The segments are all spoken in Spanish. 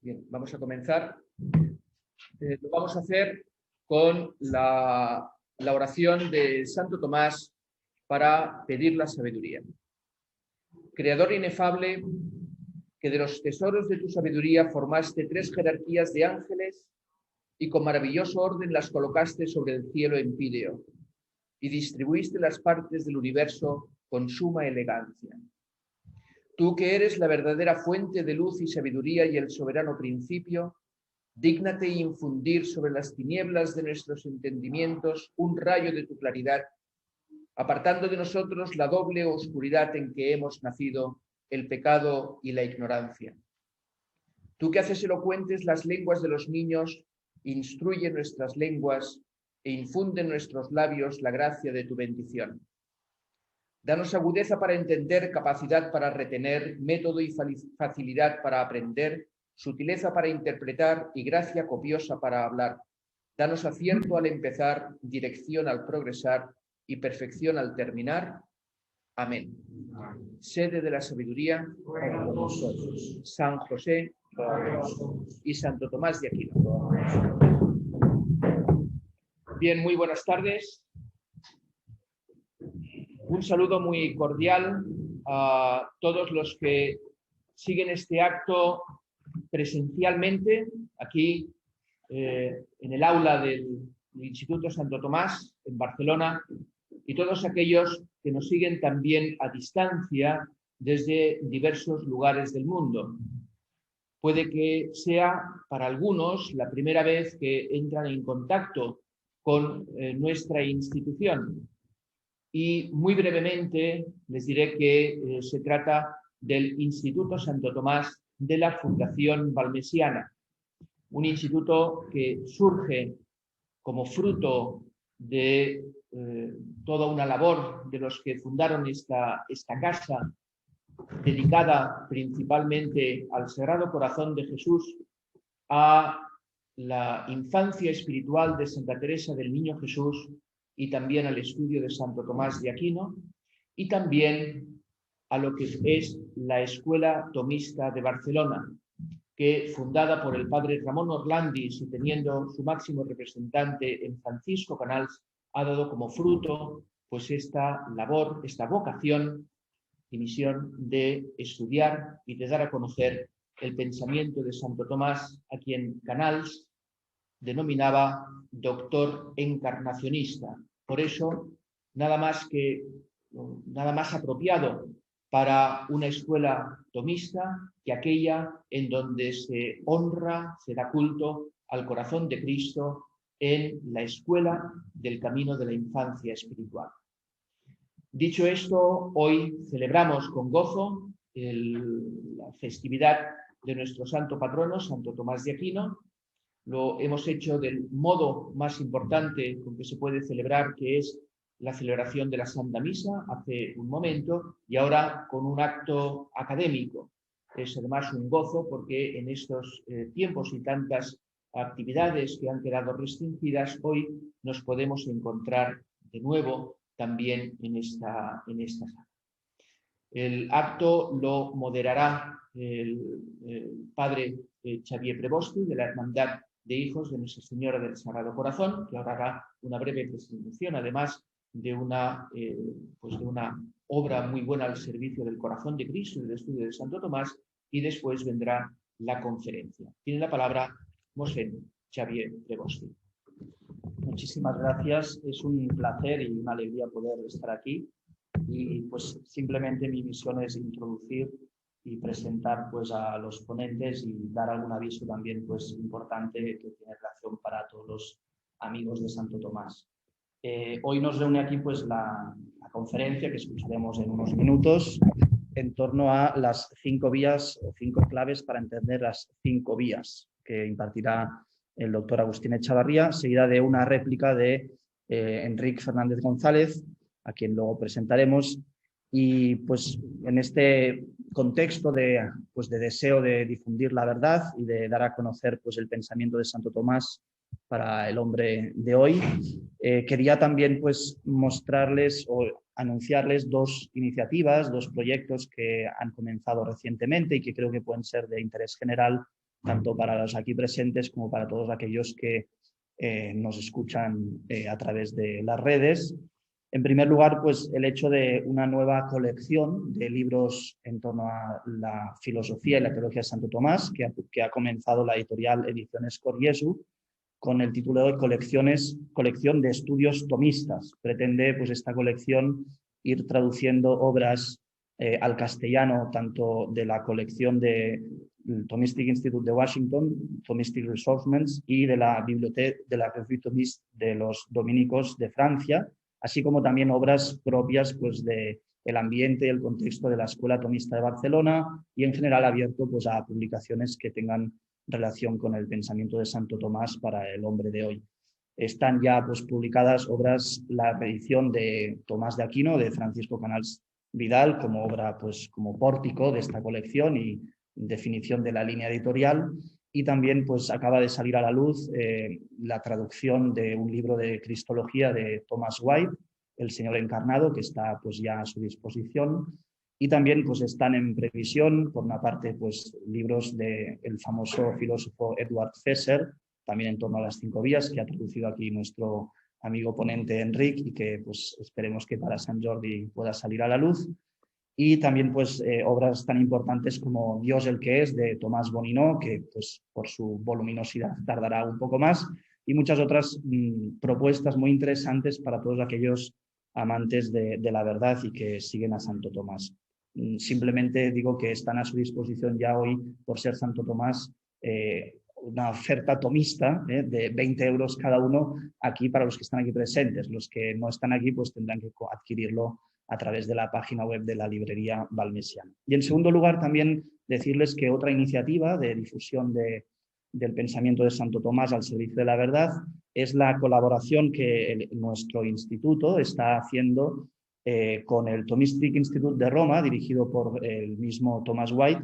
Bien, vamos a comenzar. Lo vamos a hacer con la oración de Santo Tomás para pedir la sabiduría. Creador inefable, que de los tesoros de tu sabiduría formaste 3 jerarquías de ángeles y con maravilloso orden las colocaste sobre el cielo empíreo y distribuiste las partes del universo con suma elegancia. Tú que eres la verdadera fuente de luz y sabiduría y el soberano principio, dígnate infundir sobre las tinieblas de nuestros entendimientos un rayo de tu claridad, apartando de nosotros la doble oscuridad en que hemos nacido, el pecado y la ignorancia. Tú que haces elocuentes las lenguas de los niños, instruye nuestras lenguas e infunde en nuestros labios la gracia de tu bendición. Danos agudeza para entender, capacidad para retener, método y facilidad para aprender, sutileza para interpretar y gracia copiosa para hablar. Danos acierto al empezar, dirección al progresar y perfección al terminar. Amén. Sede de la sabiduría, para nosotros. San José y Santo Tomás de Aquino. Bien, muy buenas tardes. Un saludo muy cordial a todos los que siguen este acto presencialmente aquí en el aula del Instituto Santo Tomás en Barcelona y todos aquellos que nos siguen también a distancia desde diversos lugares del mundo. Puede que sea para algunos la primera vez que entran en contacto con nuestra institución. Y muy brevemente les diré que se trata del Instituto Santo Tomás de la Fundación Valmesiana, un instituto que surge como fruto de toda una labor de los que fundaron esta casa, dedicada principalmente al Sagrado Corazón de Jesús, a la infancia espiritual de Santa Teresa del Niño Jesús, y también al estudio de Santo Tomás de Aquino, y también a lo que es la Escuela Tomista de Barcelona, que fundada por el padre Ramón Orlandis y teniendo su máximo representante en Francisco Canals, ha dado como fruto pues esta labor, esta vocación y misión de estudiar y de dar a conocer el pensamiento de Santo Tomás, a quien Canals denominaba doctor encarnacionista. Por eso, nada más apropiado para una escuela tomista que aquella en donde se honra, se da culto al corazón de Cristo en la escuela del camino de la infancia espiritual. Dicho esto, hoy celebramos con gozo la festividad de nuestro santo patrono, Santo Tomás de Aquino. Lo hemos hecho del modo más importante con que se puede celebrar, que es la celebración de la Santa Misa hace un momento, y ahora con un acto académico. Es además un gozo porque en estos tiempos y tantas actividades que han quedado restringidas, hoy nos podemos encontrar de nuevo también en esta sala. El acto lo moderará el padre Xavier Prebosti, de la Hermandad de Hijos de Nuestra Señora del Sagrado Corazón, que ahora hará una breve presentación, además de una obra muy buena al servicio del corazón de Cristo y del estudio de Santo Tomás, y después vendrá la conferencia. Tiene la palabra Mosén Xavier Prebosti. Muchísimas gracias, es un placer y una alegría poder estar aquí, y pues simplemente mi misión es introducir y presentar pues a los ponentes y dar algún aviso también pues importante que tiene relación para todos los amigos de Santo Tomás. Hoy nos reúne aquí pues la conferencia que escucharemos en unos minutos en torno a las 5 vías o 5 claves para entender las 5 vías que impartirá el doctor Agustín Echavarría, seguida de una réplica de Enrique Fernández González, a quien luego presentaremos. Y pues en este contexto de deseo de difundir la verdad y de dar a conocer pues el pensamiento de Santo Tomás para el hombre de hoy, quería también pues mostrarles o anunciarles 2 iniciativas, 2 proyectos que han comenzado recientemente y que creo que pueden ser de interés general tanto para los aquí presentes como para todos aquellos que nos escuchan a través de las redes. En primer lugar, pues el hecho de una nueva colección de libros en torno a la filosofía y la teología de Santo Tomás, que ha comenzado la editorial Ediciones Cor Jesu, con el título de Colección de Estudios Tomistas. Pretende pues, esta colección ir traduciendo obras al castellano, tanto de la colección del Thomistic Institute de Washington, Thomistic Resourcements, y de la Biblioteca de la Revue Thomiste de los Dominicos de Francia, así como también obras propias pues, del ambiente y el contexto de la Escuela Tomista de Barcelona, y en general abierto pues, a publicaciones que tengan relación con el pensamiento de Santo Tomás para el hombre de hoy. Están ya pues, publicadas obras, la edición de Tomás de Aquino, de Francisco Canals Vidal, como obra, pues, como pórtico de esta colección y definición de la línea editorial, y también pues, acaba de salir a la luz la traducción de un libro de Cristología de Thomas White, El Señor Encarnado, que está pues, ya a su disposición. Y también pues, están en previsión, por una parte, pues, libros del famoso filósofo Edward Fesser, también en torno a las 5 vías, que ha traducido aquí nuestro amigo ponente Enric, y que pues, esperemos que para San Jordi pueda salir a la luz. Y también pues, obras tan importantes como Dios el que es, de Tomás Bonino, que pues, por su voluminosidad tardará un poco más, y muchas otras propuestas muy interesantes para todos aquellos amantes de la verdad y que siguen a Santo Tomás. Simplemente digo que están a su disposición ya hoy, por ser Santo Tomás, una oferta tomista de 20 euros cada uno aquí para los que están aquí presentes. Los que no están aquí pues tendrán que adquirirlo a través de la página web de la librería Valmesiana. Y en segundo lugar también decirles que otra iniciativa de difusión del pensamiento de Santo Tomás al servicio de la verdad es la colaboración que nuestro instituto está haciendo con el Thomistic Institute de Roma, dirigido por el mismo Thomas White,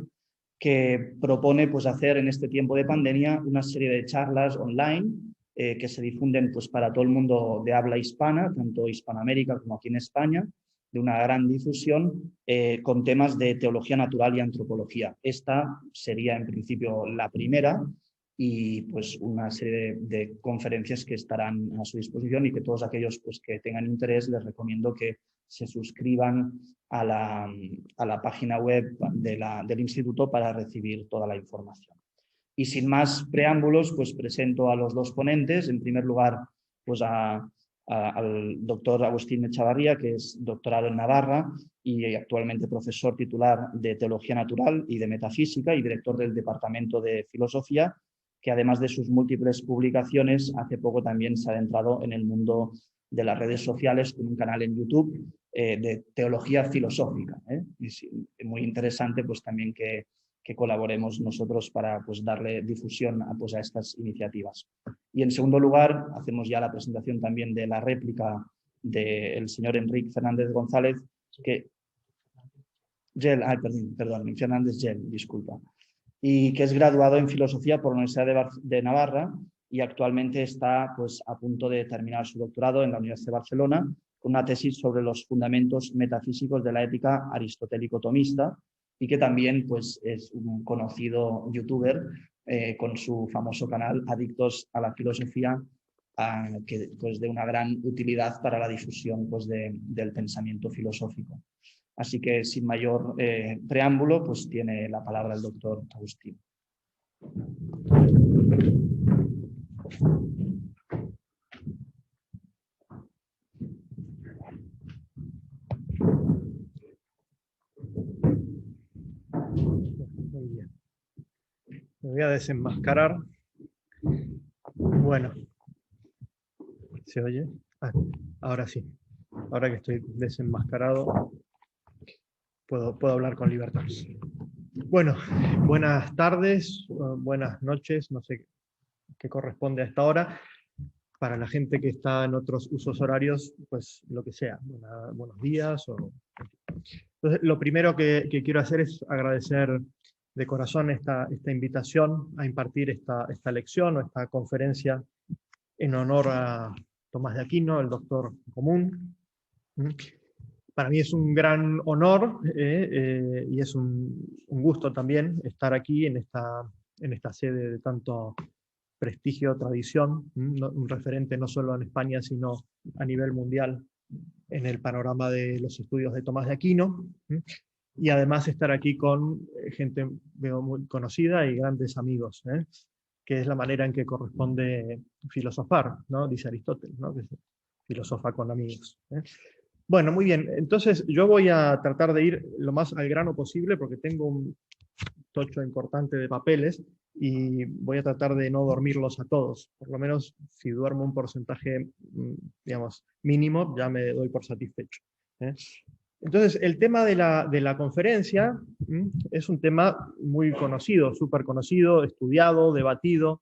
que propone pues, hacer en este tiempo de pandemia una serie de charlas online que se difunden pues, para todo el mundo de habla hispana, tanto Hispanoamérica como aquí en España, de una gran difusión con temas de teología natural y antropología. Esta sería en principio la primera, y pues una serie de conferencias que estarán a su disposición, y que todos aquellos pues, que tengan interés les recomiendo que se suscriban a la página web del instituto para recibir toda la información. Y sin más preámbulos, pues presento a los dos ponentes. En primer lugar, pues al doctor Agustín Echavarría, que es doctorado en Navarra y actualmente profesor titular de Teología Natural y de Metafísica y director del Departamento de Filosofía, que además de sus múltiples publicaciones, hace poco también se ha adentrado en el mundo de las redes sociales con un canal en YouTube de teología filosófica. Es muy interesante pues, también que colaboremos nosotros para pues, darle difusión pues, a estas iniciativas. Y en segundo lugar, hacemos ya la presentación también de la réplica del señor Enric Fernández González, que... perdón, Fernández Gel, disculpa. Y que es graduado en Filosofía por la Universidad de Navarra y actualmente está pues, a punto de terminar su doctorado en la Universidad de Barcelona con una tesis sobre los fundamentos metafísicos de la ética aristotélico-tomista, y que también pues, es un conocido youtuber con su famoso canal Adictos a la Filosofía, que pues, de una gran utilidad para la difusión pues, del pensamiento filosófico. Así que sin mayor preámbulo, pues tiene la palabra el doctor Agustín. Muy bien. Me voy a desenmascarar. Bueno. ¿Se oye? Ahora sí. Ahora que estoy desenmascarado, puedo hablar con libertad. Bueno, buenas tardes, buenas noches, no sé qué corresponde a esta hora. Para la gente que está en otros usos horarios, pues lo que sea, buenos días. Entonces, lo primero que quiero hacer es agradecer de corazón esta invitación a impartir esta lección o esta conferencia en honor a Tomás de Aquino, el doctor común. Para mí es un gran honor y es un gusto también estar aquí en en esta sede de tanto prestigio, tradición, un referente no solo en España, sino a nivel mundial en el panorama de los estudios de Tomás de Aquino, y además estar aquí con gente veo muy conocida y grandes amigos, que es la manera en que corresponde filosofar, ¿no? Dice Aristóteles, ¿no? Que se filosofa con amigos. Bueno, muy bien, entonces yo voy a tratar de ir lo más al grano posible porque tengo un tocho importante de papeles y voy a tratar de no dormirlos a todos. Por lo menos si duermo un porcentaje, digamos, mínimo, ya me doy por satisfecho. Entonces, el tema de la conferencia es un tema muy conocido, súper conocido, estudiado, debatido,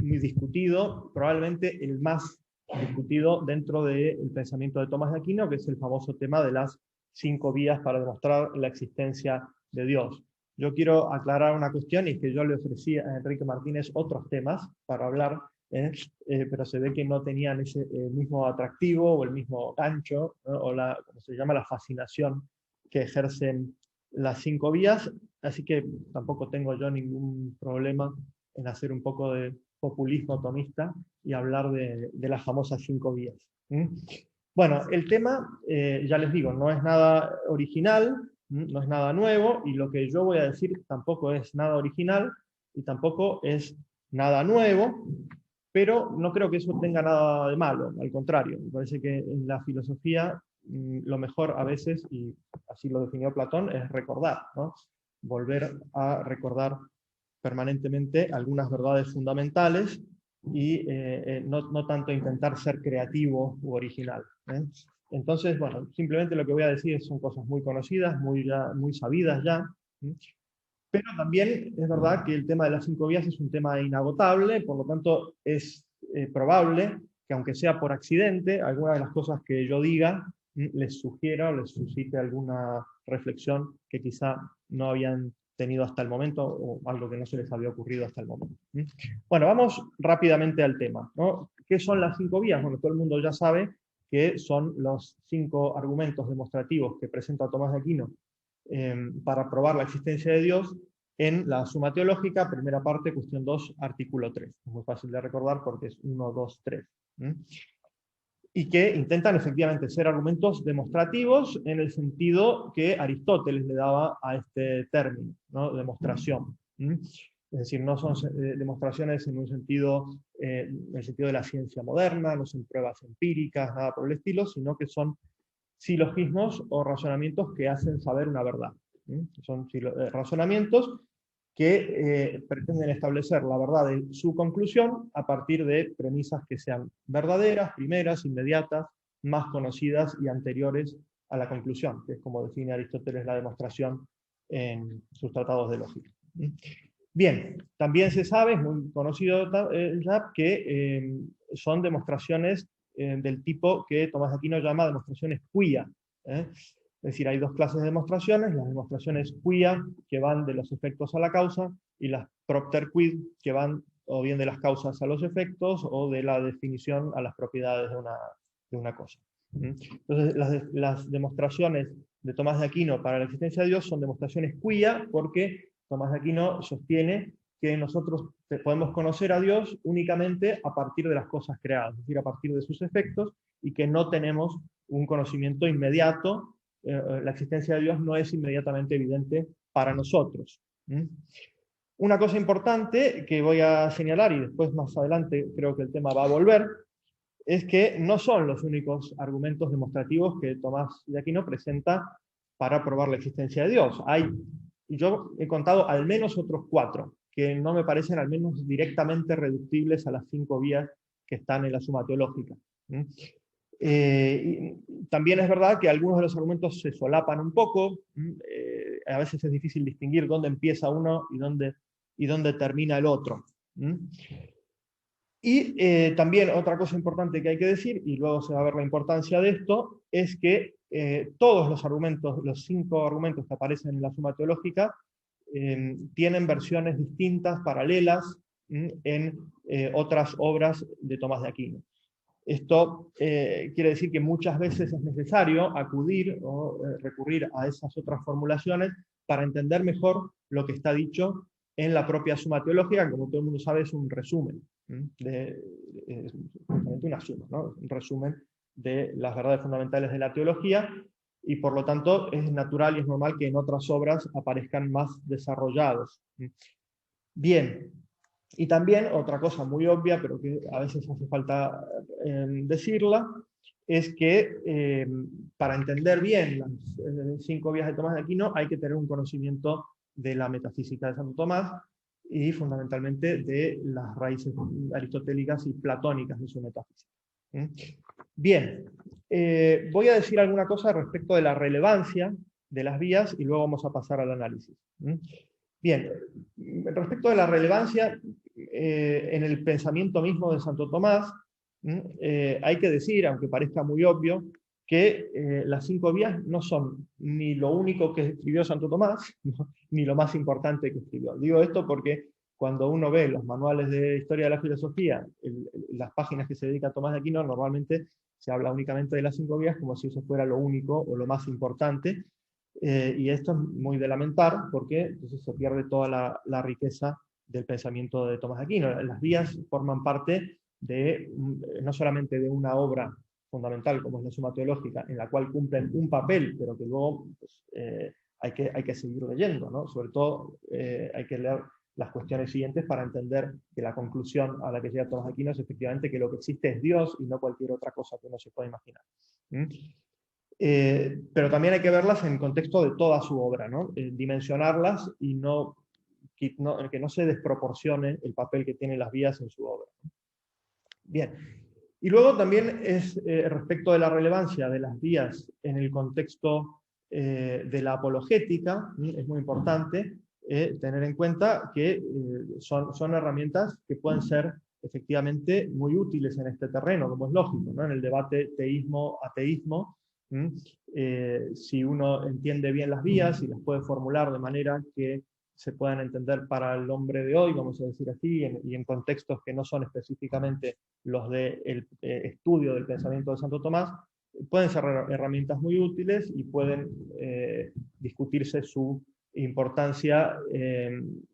muy discutido, probablemente el más discutido dentro del pensamiento de Tomás de Aquino, que es el famoso tema de las 5 vías para demostrar la existencia de Dios. Yo quiero aclarar una cuestión, y es que yo le ofrecí a Enrique Martínez otros temas para hablar, pero se ve que no tenían ese mismo atractivo o el mismo gancho, ¿no? O como se llama, la fascinación que ejercen las 5 vías, así que tampoco tengo yo ningún problema en hacer un poco de populismo tomista y hablar de las famosas 5 vías. Bueno, el tema, ya les digo, no es nada original, no es nada nuevo, y lo que yo voy a decir tampoco es nada original y tampoco es nada nuevo, pero no creo que eso tenga nada de malo, al contrario, me parece que en la filosofía lo mejor a veces, y así lo definió Platón, es recordar, ¿no? Volver a recordar permanentemente algunas verdades fundamentales y no tanto intentar ser creativo u original. Entonces, bueno, simplemente lo que voy a decir son cosas muy conocidas, muy sabidas ya, pero también es verdad que el tema de las 5 vías es un tema inagotable, por lo tanto es probable que, aunque sea por accidente, algunas de las cosas que yo diga les sugiera o les suscite alguna reflexión que quizá no habían tenido hasta el momento, o algo que no se les había ocurrido hasta el momento. Bueno, vamos rápidamente al tema, ¿no? ¿Qué son las 5 vías? Bueno, todo el mundo ya sabe que son los 5 argumentos demostrativos que presenta Tomás de Aquino para probar la existencia de Dios en la Suma Teológica, primera parte, cuestión 2, artículo 3. Es muy fácil de recordar porque es 1, 2, 3. Y que intentan efectivamente ser argumentos demostrativos en el sentido que Aristóteles le daba a este término, ¿no? Demostración. Es decir, no son demostraciones en un sentido, en el sentido de la ciencia moderna, no son pruebas empíricas, nada por el estilo, sino que son silogismos o razonamientos que hacen saber una verdad. Son razonamientos que pretenden establecer la verdad de su conclusión a partir de premisas que sean verdaderas, primeras, inmediatas, más conocidas y anteriores a la conclusión, que es como define Aristóteles la demostración en sus tratados de lógica. Bien, también se sabe, es muy conocido ya, que son demostraciones del tipo que Tomás de Aquino llama demostraciones quia. Es decir, hay 2 clases de demostraciones, las demostraciones quia, que van de los efectos a la causa, y las propter quid, que van o bien de las causas a los efectos, o de la definición a las propiedades de una cosa. Entonces, las demostraciones de Tomás de Aquino para la existencia de Dios son demostraciones quia, porque Tomás de Aquino sostiene que nosotros podemos conocer a Dios únicamente a partir de las cosas creadas, es decir, a partir de sus efectos, y que no tenemos un conocimiento inmediato. La existencia de Dios no es inmediatamente evidente para nosotros. Una cosa importante que voy a señalar, y después más adelante creo que el tema va a volver, es que no son los únicos argumentos demostrativos que Tomás de Aquino presenta para probar la existencia de Dios. Yo he contado al menos otros 4, que no me parecen al menos directamente reductibles a las 5 vías que están en la Suma Teológica. También es verdad que algunos de los argumentos se solapan un poco, a veces es difícil distinguir dónde empieza uno y dónde termina el otro. Y también otra cosa importante que hay que decir, y luego se va a ver la importancia de esto, es que todos los argumentos, los 5 argumentos que aparecen en la Suma Teológica, tienen versiones distintas, paralelas, en otras obras de Tomás de Aquino. Esto quiere decir que muchas veces es necesario acudir o recurrir a esas otras formulaciones para entender mejor lo que está dicho en la propia Suma Teológica, que como todo el mundo sabe es un resumen, justamente una suma, ¿no? Un resumen de las verdades fundamentales de la teología, y por lo tanto es natural y es normal que en otras obras aparezcan más desarrollados. Bien, y también otra cosa muy obvia, pero que a veces hace falta decirla, es que para entender bien las 5 vías de Tomás de Aquino hay que tener un conocimiento de la metafísica de Santo Tomás y fundamentalmente de las raíces aristotélicas y platónicas de su metafísica. Bien, voy a decir alguna cosa respecto de la relevancia de las vías y luego vamos a pasar al análisis. Bien, respecto de la relevancia en el pensamiento mismo de Santo Tomás, hay que decir, aunque parezca muy obvio, que las 5 vías no son ni lo único que escribió Santo Tomás, ni lo más importante que escribió. Digo esto porque cuando uno ve los manuales de historia de la filosofía, las páginas que se dedica a Tomás de Aquino, normalmente se habla únicamente de las 5 vías como si eso fuera lo único o lo más importante, y esto es muy de lamentar porque entonces se pierde toda la riqueza del pensamiento de Tomás de Aquino. Las vías forman parte de, no solamente de una obra fundamental como es la Suma Teológica, en la cual cumplen un papel, pero que luego pues, hay que seguir leyendo, ¿no? Sobre todo hay que leer las cuestiones siguientes para entender que la conclusión a la que llega Tomás de Aquino es efectivamente que lo que existe es Dios y no cualquier otra cosa que uno se pueda imaginar. Pero también hay que verlas en el contexto de toda su obra, ¿no? Dimensionarlas y que no se desproporcione el papel que tienen las vías en su obra. Bien, y luego también es respecto de la relevancia de las vías en el contexto de la apologética, es muy importante tener en cuenta que son herramientas que pueden ser efectivamente muy útiles en este terreno, como es lógico, ¿no? En el debate teísmo-ateísmo, si uno entiende bien las vías y las puede formular de manera que se puedan entender para el hombre de hoy, vamos a decir así, y en contextos que no son específicamente los del estudio del pensamiento de Santo Tomás, pueden ser herramientas muy útiles y pueden discutirse su importancia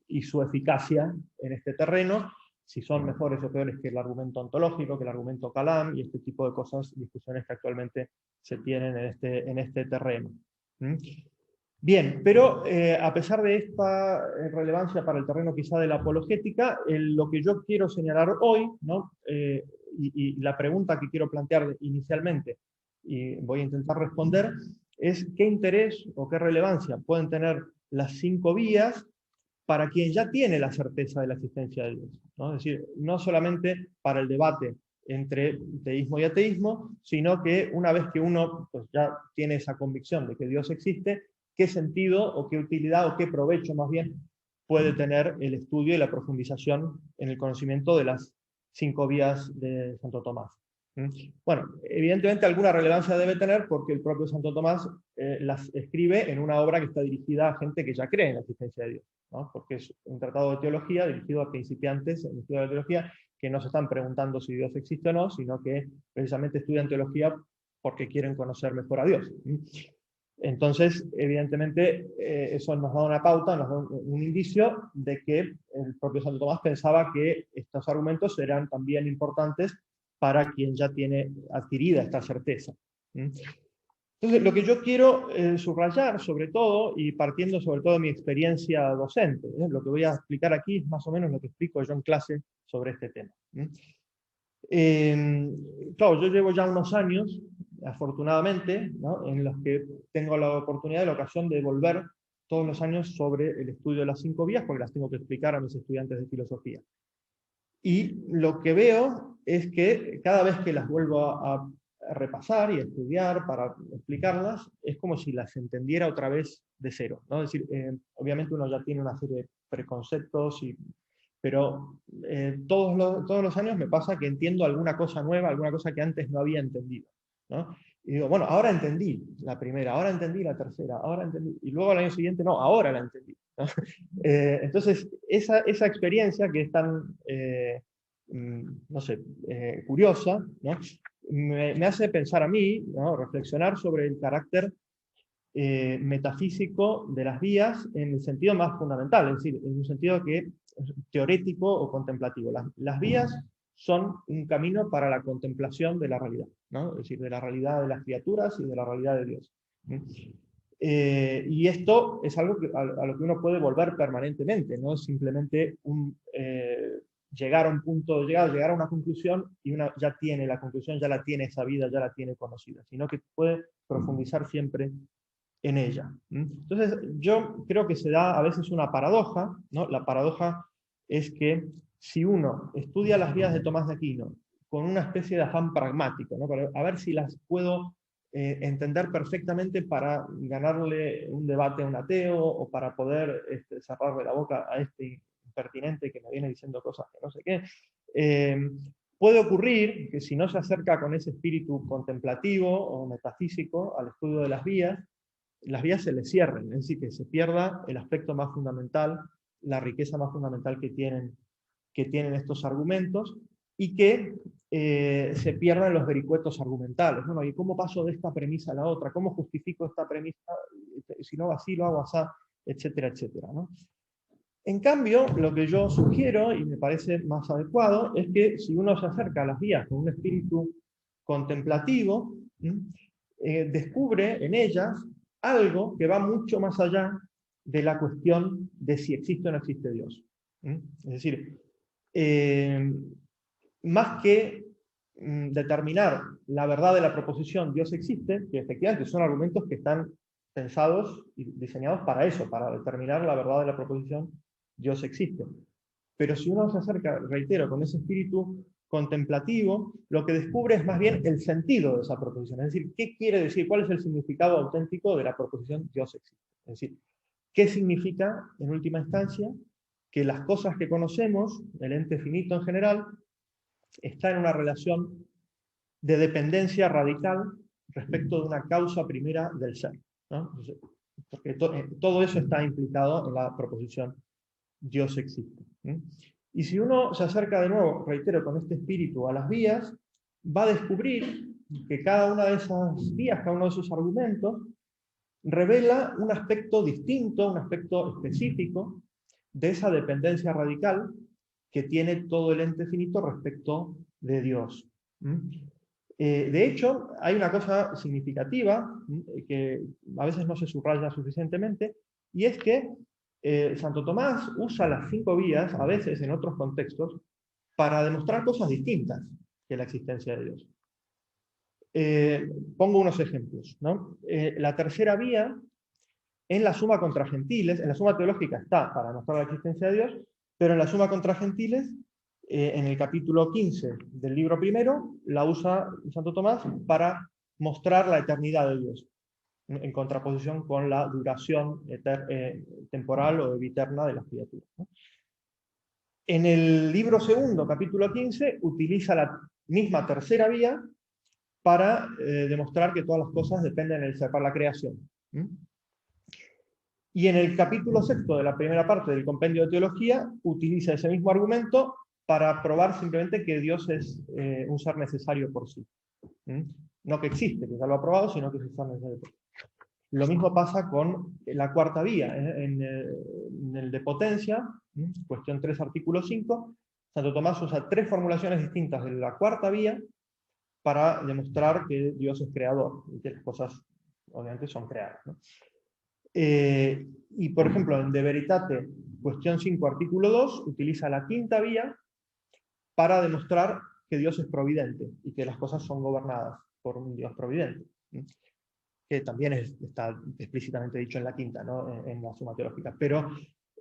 y su eficacia en este terreno, si son mejores o peores que el argumento ontológico, que el argumento Kalam, y este tipo de cosas, discusiones que actualmente se tienen en este terreno. Bien, pero a pesar de esta relevancia para el terreno quizá de la apologética, lo que yo quiero señalar hoy, ¿no? Y la pregunta que quiero plantear inicialmente, y voy a intentar responder, es qué interés o qué relevancia pueden tener las 5 vías para quien ya tiene la certeza de la existencia de Dios, ¿no? Es decir, no solamente para el debate entre teísmo y ateísmo, sino que una vez que uno pues, ya tiene esa convicción de que Dios existe, qué sentido o qué utilidad o qué provecho más bien puede tener el estudio y la profundización en el conocimiento de las 5 vías de Santo Tomás. Bueno, evidentemente alguna relevancia debe tener porque el propio Santo Tomás las escribe en una obra que está dirigida a gente que ya cree en la existencia de Dios, ¿no? Porque es un tratado de teología dirigido a principiantes en el estudio de la teología que no se están preguntando si Dios existe o no, sino que precisamente estudian teología porque quieren conocer mejor a Dios. Entonces, evidentemente, eso nos da una pauta, nos da un indicio de que el propio Santo Tomás pensaba que estos argumentos eran también importantes para quien ya tiene adquirida esta certeza. Entonces, lo que yo quiero subrayar, sobre todo, y partiendo sobre todo de mi experiencia docente, lo que voy a explicar aquí es más o menos lo que explico yo en clase sobre este tema. Claro, yo llevo ya unos años, afortunadamente, ¿no? En los que tengo la oportunidad y la ocasión de volver todos los años sobre el estudio de las 5 vías, porque las tengo que explicar a mis estudiantes de filosofía. Y lo que veo es que cada vez que las vuelvo a repasar y a estudiar para explicarlas, es como si las entendiera otra vez de cero, ¿no? Es decir, obviamente uno ya tiene una serie de preconceptos, pero todos los años me pasa que entiendo alguna cosa nueva, alguna cosa que antes no había entendido, ¿no? Y digo, bueno, ahora entendí la primera, ahora entendí la tercera, ahora entendí, y luego al año siguiente, no, ahora la entendí, ¿no? Entonces, esa experiencia que es tan, no sé, curiosa, ¿no? Me hace pensar a mí, ¿no? Reflexionar sobre el carácter metafísico de las vías en el sentido más fundamental, es decir, en un sentido teórico o contemplativo. Las vías son un camino para la contemplación de la realidad, ¿no? Es decir, de la realidad de las criaturas y de la realidad de Dios. Y esto es algo a lo que uno puede volver permanentemente, no es simplemente llegar a un punto, llegar a una conclusión y uno ya tiene la conclusión, ya la tiene sabida, ya la tiene conocida, sino que puede profundizar siempre en ella. Entonces, yo creo que se da a veces una paradoja, ¿no? La paradoja es que si uno estudia las vías de Tomás de Aquino con una especie de afán pragmático, ¿no? Para, a ver si las puedo entender perfectamente para ganarle un debate a un ateo o para poder cerrarle la boca a este impertinente que me viene diciendo cosas que no sé qué, puede ocurrir que si no se acerca con ese espíritu contemplativo o metafísico al estudio de las vías se le cierren, es decir, que se pierda el aspecto más fundamental, la riqueza más fundamental que tienen estos argumentos, y que se pierdan los vericuetos argumentales. Bueno, ¿y cómo paso de esta premisa a la otra? ¿Cómo justifico esta premisa? Si no así, lo hago así, etcétera, etcétera, ¿no? En cambio, lo que yo sugiero, y me parece más adecuado, es que si uno se acerca a las vías con un espíritu contemplativo, descubre en ellas algo que va mucho más allá de la cuestión de si existe o no existe Dios. Es decir, más que determinar la verdad de la proposición Dios existe, que efectivamente son argumentos que están pensados y diseñados para eso, para determinar la verdad de la proposición Dios existe. Pero si uno se acerca, reitero, con ese espíritu contemplativo, lo que descubre es más bien el sentido de esa proposición. Es decir, ¿qué quiere decir? ¿Cuál es el significado auténtico de la proposición Dios existe? Es decir, ¿qué significa, en última instancia, que las cosas que conocemos, el ente finito en general, está en una relación de dependencia radical respecto de una causa primera del ser, ¿no? Porque todo eso está implicado en la proposición Dios existe. Y si uno se acerca de nuevo, reitero, con este espíritu a las vías, va a descubrir que cada una de esas vías, cada uno de esos argumentos, revela un aspecto distinto, un aspecto específico de esa dependencia radical que tiene todo el ente finito respecto de Dios. De hecho, hay una cosa significativa que a veces no se subraya suficientemente, y es que Santo Tomás usa las 5 vías, a veces en otros contextos, para demostrar cosas distintas que la existencia de Dios. Pongo unos ejemplos, ¿no? La tercera vía, en la Suma contra Gentiles, en la Suma teológica está para demostrar la existencia de Dios, pero en la Suma contra Gentiles, en el capítulo 15 del libro primero, la usa Santo Tomás para mostrar la eternidad de Dios, en contraposición con la duración temporal o eviterna de las criaturas, ¿no? En el libro segundo, capítulo 15, utiliza la misma tercera vía para demostrar que todas las cosas dependen del ser, para la creación. Y en el capítulo sexto de la primera parte del compendio de teología, utiliza ese mismo argumento para probar simplemente que Dios es un ser necesario por sí. No que existe, que ya lo ha probado, sino que es un ser necesario por sí. Lo mismo pasa con la cuarta vía. En el de potencia, cuestión 3, artículo 5, Santo Tomás usa 3 formulaciones distintas de la cuarta vía para demostrar que Dios es creador y que las cosas obviamente son creadas, ¿no? Y por ejemplo, en De Veritate, cuestión 5, artículo 2, utiliza la quinta vía para demostrar que Dios es providente y que las cosas son gobernadas por un Dios providente, que también está explícitamente dicho en la quinta, ¿no? En la Suma teológica. Pero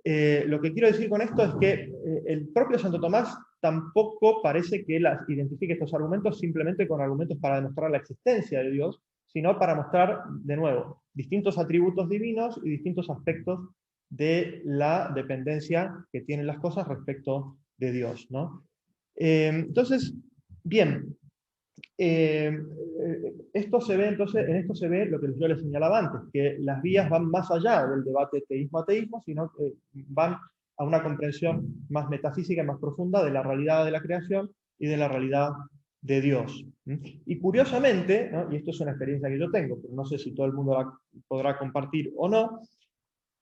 lo que quiero decir con esto es que el propio Santo Tomás tampoco parece que identifique estos argumentos simplemente con argumentos para demostrar la existencia de Dios, sino para mostrar, de nuevo, distintos atributos divinos y distintos aspectos de la dependencia que tienen las cosas respecto de Dios, ¿no? Entonces, bien, esto se ve, entonces, en esto se ve lo que yo les señalaba antes, que las vías van más allá del debate teísmo-ateísmo, sino que van a una comprensión más metafísica y más profunda de la realidad de la creación y de la realidad de Dios. Y curiosamente, ¿no? Y esto es una experiencia que yo tengo, pero no sé si todo el mundo la podrá compartir o no,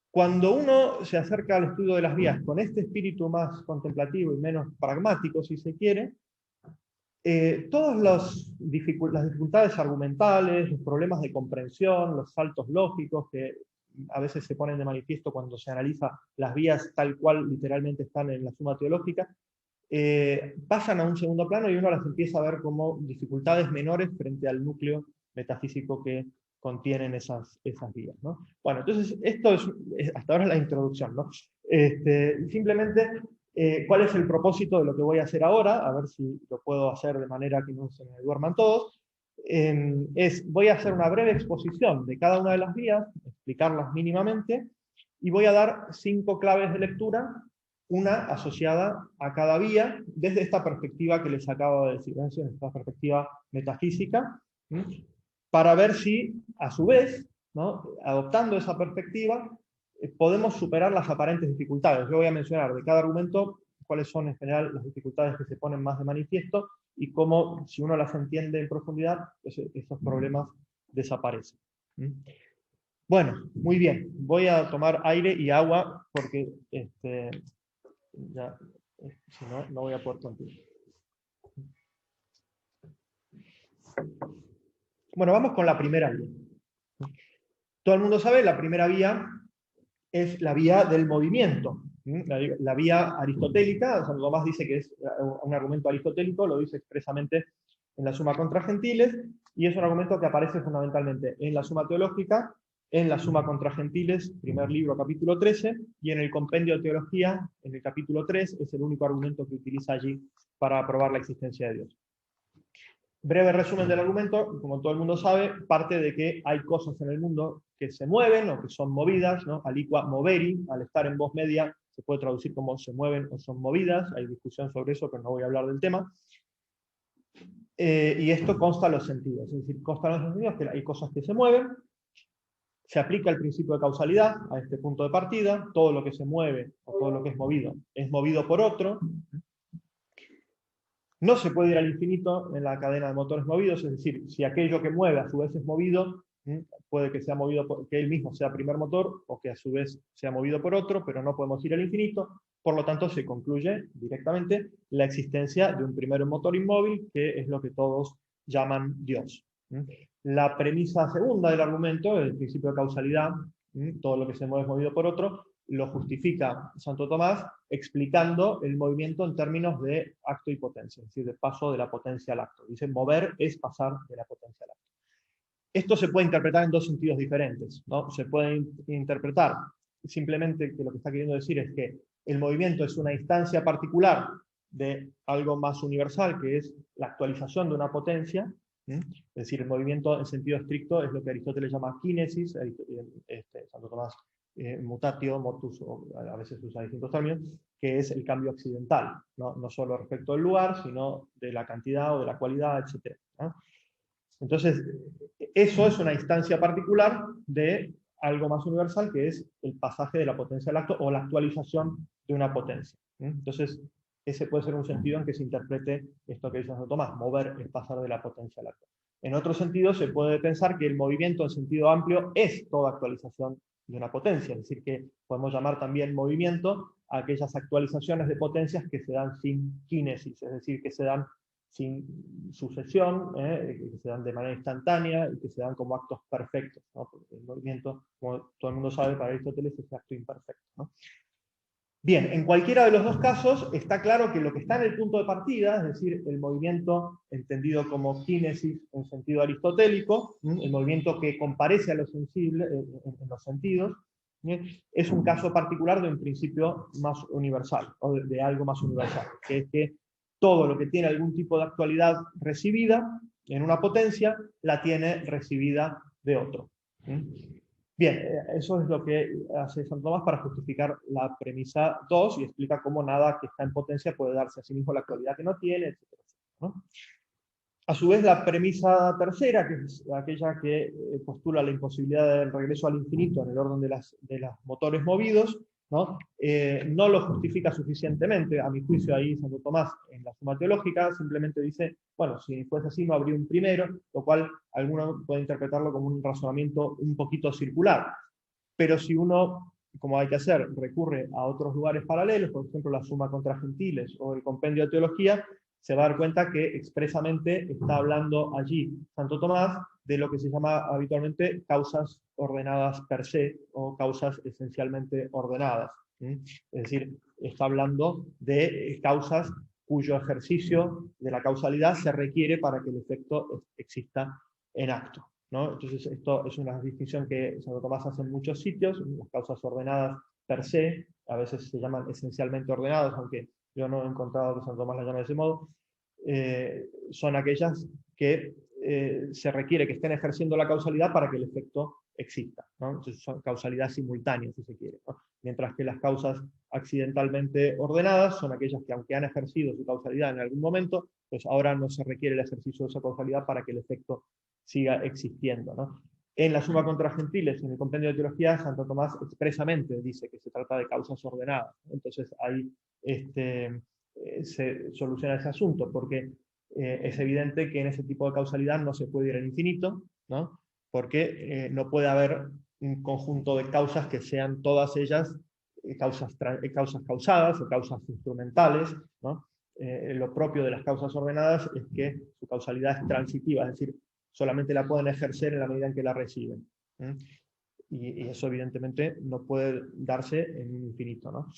cuando uno se acerca al estudio de las vías con este espíritu más contemplativo y menos pragmático, si se quiere, todas las dificultades argumentales, los problemas de comprensión, los saltos lógicos que a veces se ponen de manifiesto cuando se analiza las vías tal cual literalmente están en la Suma Teológica, pasan a un segundo plano y uno las empieza a ver como dificultades menores frente al núcleo metafísico que contienen esas vías, ¿no? Bueno, entonces esto es hasta ahora la introducción, ¿no? Simplemente, ¿cuál es el propósito de lo que voy a hacer ahora? A ver si lo puedo hacer de manera que no se me duerman todos. Voy a hacer una breve exposición de cada una de las vías, explicarlas mínimamente, y voy a dar 5 claves de lectura, una asociada a cada vía, desde esta perspectiva que les acabo de decir, esta perspectiva metafísica, para ver si, a su vez, ¿no?, adoptando esa perspectiva, podemos superar las aparentes dificultades. Yo voy a mencionar de cada argumento cuáles son en general las dificultades que se ponen más de manifiesto y cómo, si uno las entiende en profundidad, pues esos problemas desaparecen. Bueno, muy bien. Voy a tomar aire y agua porque ya, si no, no voy a poder continuar. Bueno, vamos con la primera vía. Todo el mundo sabe, la primera vía es la vía del movimiento. La vía aristotélica, Santo Tomás dice que es un argumento aristotélico, lo dice expresamente en la Suma contra Gentiles, y es un argumento que aparece fundamentalmente en la Suma Teológica, en la Suma contra Gentiles, primer libro, capítulo 13, y en el Compendio de Teología, en el capítulo 3, es el único argumento que utiliza allí para probar la existencia de Dios. Breve resumen del argumento, como todo el mundo sabe, parte de que hay cosas en el mundo que se mueven o que son movidas, ¿no? Aliqua moveri, al estar en voz media, se puede traducir como se mueven o son movidas, hay discusión sobre eso, pero no voy a hablar del tema. Y esto consta en los sentidos, es decir, consta en los sentidos que hay cosas que se mueven, se aplica el principio de causalidad a este punto de partida, todo lo que se mueve o todo lo que es movido por otro. No se puede ir al infinito en la cadena de motores movidos, es decir, si aquello que mueve a su vez es movido, puede que sea movido que él mismo sea primer motor o que a su vez sea movido por otro, pero no podemos ir al infinito, por lo tanto se concluye directamente la existencia de un primer motor inmóvil, que es lo que todos llaman Dios. La premisa segunda del argumento, el principio de causalidad, todo lo que se mueve es movido por otro, lo justifica Santo Tomás explicando el movimiento en términos de acto y potencia, es decir, de paso de la potencia al acto. Dice, mover es pasar de la potencia al acto. Esto se puede interpretar en dos sentidos diferentes, ¿no? Se puede interpretar simplemente que lo que está queriendo decir es que el movimiento es una instancia particular de algo más universal, que es la actualización de una potencia. Es decir, el movimiento en sentido estricto es lo que Aristóteles llama kinesis, Santo Tomás mutatio, motus, o a veces usa distintos términos, que es el cambio accidental, no solo respecto del lugar, sino de la cantidad o de la cualidad, etc. ¿no? Entonces, eso es una instancia particular de algo más universal, que es el pasaje de la potencia al acto o la actualización de una potencia. Entonces, ese puede ser un sentido en que se interprete esto que dice Santo Tomás, mover es pasar de la potencia al acto. En otro sentido, se puede pensar que el movimiento en sentido amplio es toda actualización de una potencia, es decir, que podemos llamar también movimiento a aquellas actualizaciones de potencias que se dan sin kinesis, es decir, que se dan sin sucesión, que se dan de manera instantánea y que se dan como actos perfectos, ¿no? Porque el movimiento, como todo el mundo sabe, para Aristóteles es acto imperfecto, ¿no? Bien, en cualquiera de los dos casos está claro que lo que está en el punto de partida, es decir, el movimiento entendido como kinesis en sentido aristotélico, el movimiento que comparece a lo sensible en los sentidos, es un caso particular de un principio más universal, o de algo más universal, que es que todo lo que tiene algún tipo de actualidad recibida en una potencia, la tiene recibida de otro. Bien, eso es lo que hace Santo Tomás para justificar la premisa 2 y explica cómo nada que está en potencia puede darse a sí mismo la actualidad que no tiene, etc. ¿no? A su vez, la premisa tercera, que es aquella que postula la imposibilidad del regreso al infinito en el orden de los motores movidos, ¿no? No lo justifica suficientemente, a mi juicio ahí Santo Tomás en la Suma Teológica simplemente dice, bueno, si fuese así no habría un primero, lo cual alguno puede interpretarlo como un razonamiento un poquito circular, pero si uno, como hay que hacer, recurre a otros lugares paralelos, por ejemplo la Suma contra Gentiles o el Compendio de Teología, se va a dar cuenta que expresamente está hablando allí Santo Tomás de lo que se llama habitualmente causas ordenadas per se, o causas esencialmente ordenadas. Es decir, está hablando de causas cuyo ejercicio de la causalidad se requiere para que el efecto exista en acto, ¿no? Entonces, esto es una distinción que Santo Tomás hace en muchos sitios, las causas ordenadas per se, a veces se llaman esencialmente ordenadas, aunque yo no he encontrado que Santo Tomás la llame de ese modo, son aquellas que se requiere que estén ejerciendo la causalidad para que el efecto exista, ¿no? Entonces son causalidad simultánea, si se quiere, ¿no? Mientras que las causas accidentalmente ordenadas son aquellas que, aunque han ejercido su causalidad en algún momento, pues ahora no se requiere el ejercicio de esa causalidad para que el efecto siga existiendo, ¿no? En la Suma contra Gentiles, en el Compendio de Teología, Santo Tomás expresamente dice que se trata de causas ordenadas. Entonces ahí se soluciona ese asunto, porque es evidente que en ese tipo de causalidad no se puede ir al infinito, ¿no? Porque no puede haber un conjunto de causas que sean todas ellas causas causadas o causas instrumentales, ¿no? Lo propio de las causas ordenadas es que su causalidad es transitiva, es decir, solamente la pueden ejercer en la medida en que la reciben. Y eso evidentemente no puede darse en un infinito, ¿no?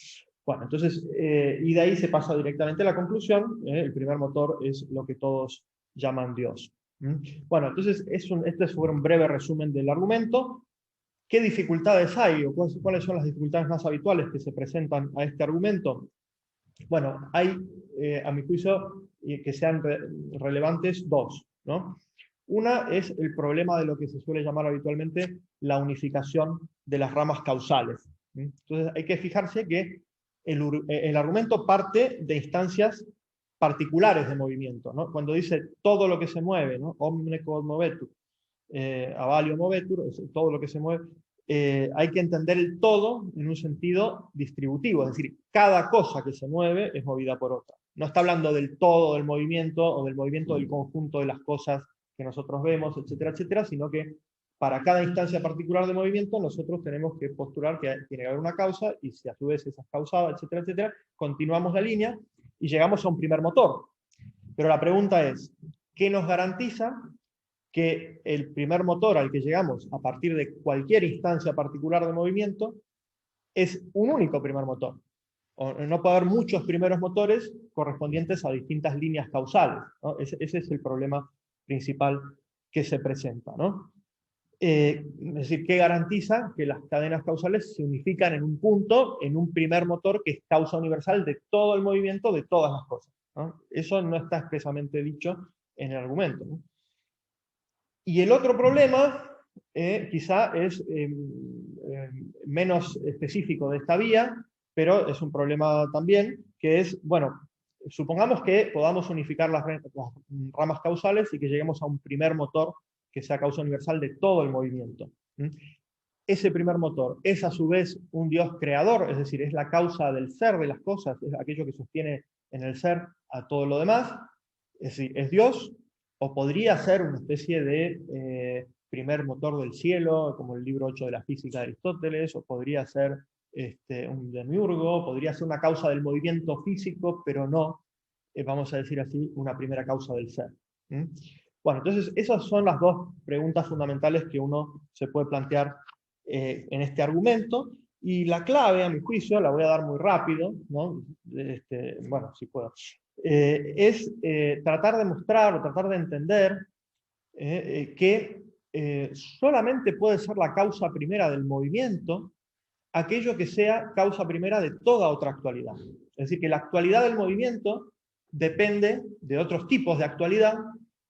Bueno, entonces, y de ahí se pasa directamente a la conclusión, el primer motor es lo que todos llaman Dios. Bueno, entonces, este fue un breve resumen del argumento. ¿Qué dificultades hay o cuáles son las dificultades más habituales que se presentan a este argumento? Bueno, hay, a mi juicio, que sean relevantes dos, ¿no? Una es el problema de lo que se suele llamar habitualmente la unificación de las ramas causales. Entonces hay que fijarse que el argumento parte de instancias particulares de movimiento, ¿no? Cuando dice todo lo que se mueve, ¿no? Omne quod movetur, avalio movetur, todo lo que se mueve, hay que entender el todo en un sentido distributivo, es decir, cada cosa que se mueve es movida por otra. No está hablando del todo del movimiento o del movimiento del conjunto de las cosas que nosotros vemos, etcétera, etcétera, sino que para cada instancia particular de movimiento nosotros tenemos que postular que tiene que haber una causa y si a su vez esa es causada, etcétera, etcétera, continuamos la línea y llegamos a un primer motor. Pero la pregunta es, ¿qué nos garantiza que el primer motor al que llegamos a partir de cualquier instancia particular de movimiento es un único primer motor? O no puede haber muchos primeros motores correspondientes a distintas líneas causales, ¿no? Ese es el problema principal que se presenta, ¿no? Es decir, ¿qué garantiza que las cadenas causales se unifican en un punto, en un primer motor que es causa universal de todo el movimiento de todas las cosas, ¿no? Eso no está expresamente dicho en el argumento, ¿no? Y el otro problema quizá es menos específico de esta vía, pero es un problema también, que es, bueno, supongamos que podamos unificar las ramas causales y que lleguemos a un primer motor que sea causa universal de todo el movimiento. Ese primer motor es a su vez un Dios creador, es decir, es la causa del ser de las cosas, es aquello que sostiene en el ser a todo lo demás, es decir, es Dios, o podría ser una especie de primer motor del cielo, como el libro 8 de la física de Aristóteles, o podría ser un demiurgo, podría ser una causa del movimiento físico, pero no, vamos a decir así, una primera causa del ser. Bueno, entonces esas son las dos preguntas fundamentales que uno se puede plantear en este argumento, y la clave, a mi juicio, la voy a dar muy rápido, ¿no? Bueno, si puedo, es tratar de mostrar o tratar de entender que solamente puede ser la causa primera del movimiento aquello que sea causa primera de toda otra actualidad. Es decir, que la actualidad del movimiento depende de otros tipos de actualidad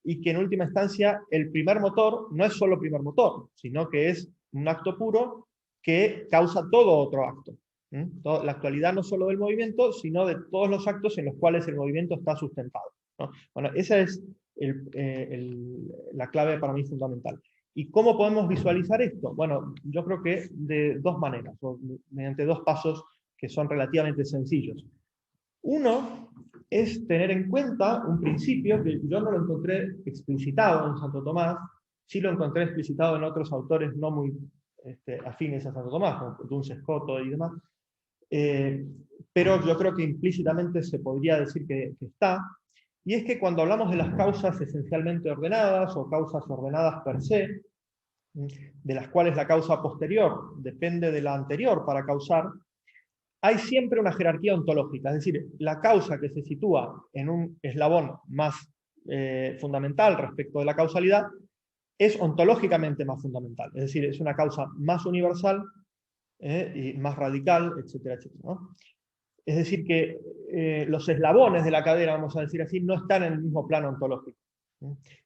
y que en última instancia el primer motor no es solo primer motor, sino que es un acto puro que causa todo otro acto. La actualidad no solo del movimiento, sino de todos los actos en los cuales el movimiento está sustentado, ¿no? Bueno, esa es la clave para mí fundamental. ¿Y cómo podemos visualizar esto? Bueno, yo creo que de dos maneras, o mediante dos pasos que son relativamente sencillos. Uno es tener en cuenta un principio que yo no lo encontré explicitado en Santo Tomás, sí lo encontré explicitado en otros autores no muy afines a Santo Tomás, como Duns Scoto y demás, pero yo creo que implícitamente se podría decir que está, y es que cuando hablamos de las causas esencialmente ordenadas o causas ordenadas per se, de las cuales la causa posterior depende de la anterior para causar, hay siempre una jerarquía ontológica, es decir, la causa que se sitúa en un eslabón más fundamental respecto de la causalidad es ontológicamente más fundamental, es decir, es una causa más universal y más radical, etcétera, etcétera, ¿no? Es decir, que los eslabones de la cadena, vamos a decir así, no están en el mismo plano ontológico,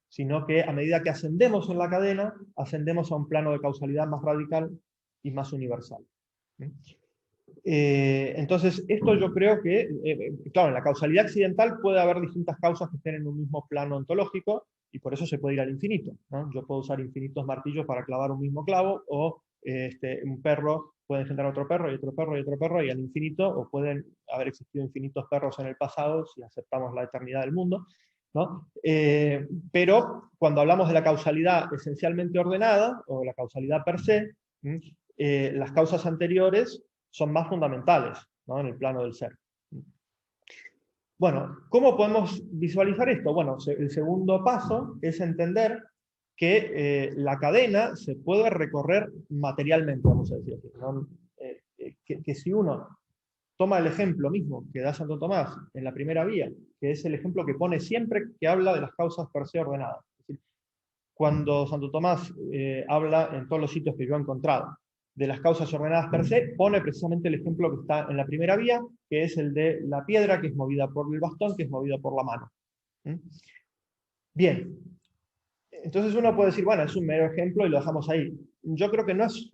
sino que a medida que ascendemos en la cadena, ascendemos a un plano de causalidad más radical y más universal. Entonces, esto yo creo que, claro, en la causalidad accidental puede haber distintas causas que estén en un mismo plano ontológico, y por eso se puede ir al infinito, ¿no? Yo puedo usar infinitos martillos para clavar un mismo clavo, o un perro puede engendrar otro perro, y otro perro, y otro perro, y al infinito, o pueden haber existido infinitos perros en el pasado, si aceptamos la eternidad del mundo, ¿no? Pero cuando hablamos de la causalidad esencialmente ordenada, o la causalidad per se, las causas anteriores son más fundamentales, ¿no? En el plano del ser. Bueno, ¿cómo podemos visualizar esto? Bueno, el segundo paso es entender que la cadena se puede recorrer materialmente, vamos a decir así, ¿no? Que si uno toma el ejemplo mismo que da Santo Tomás en la primera vía, que es el ejemplo que pone siempre que habla de las causas per se ordenadas. Es decir, cuando Santo Tomás habla en todos los sitios que yo he encontrado de las causas ordenadas per se, pone precisamente el ejemplo que está en la primera vía, que es el de la piedra que es movida por el bastón, que es movida por la mano. Bien, entonces uno puede decir, bueno, es un mero ejemplo y lo dejamos ahí. Yo creo que no es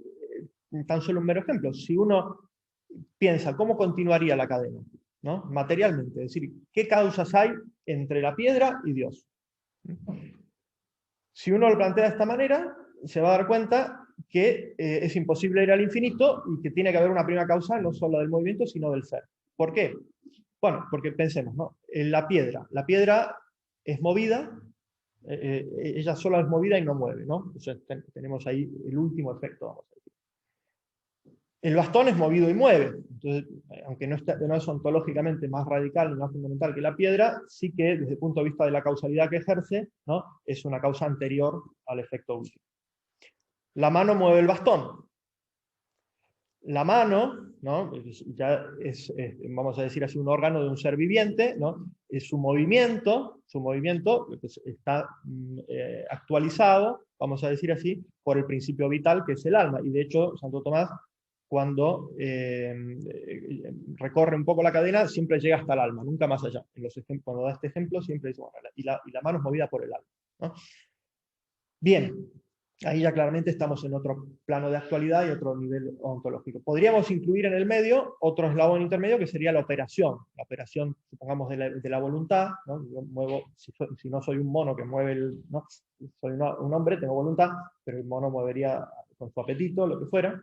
tan solo un mero ejemplo. Si uno piensa cómo continuaría la cadena, ¿no? Materialmente, es decir, ¿qué causas hay entre la piedra y Dios? Si uno lo plantea de esta manera, se va a dar cuenta que es imposible ir al infinito y que tiene que haber una primera causa no solo del movimiento, sino del ser. ¿Por qué? Bueno, porque pensemos, ¿no? La piedra es movida, ella sola es movida y no mueve, ¿no? Entonces, tenemos ahí el último efecto, vamos a decir. El bastón es movido y mueve, entonces, aunque no es ontológicamente más radical ni más fundamental que la piedra, sí que desde el punto de vista de la causalidad que ejerce, ¿no? Es una causa anterior al efecto último. La mano mueve el bastón. La mano, ¿no? Ya es, vamos a decir así, un órgano de un ser viviente, ¿no? Su movimiento pues, está actualizado, vamos a decir así, por el principio vital que es el alma. Y de hecho, Santo Tomás, cuando recorre un poco la cadena, siempre llega hasta el alma, nunca más allá. Cuando da este ejemplo, siempre dice, bueno, y la mano es movida por el alma, ¿no? Bien. Ahí ya claramente estamos en otro plano de actualidad y otro nivel ontológico. Podríamos incluir en el medio otro eslabón intermedio que sería la operación. La operación, supongamos, de la voluntad, ¿no? Yo muevo, si no soy un mono que mueve ¿no? Soy un hombre, tengo voluntad, pero el mono movería con su apetito, lo que fuera.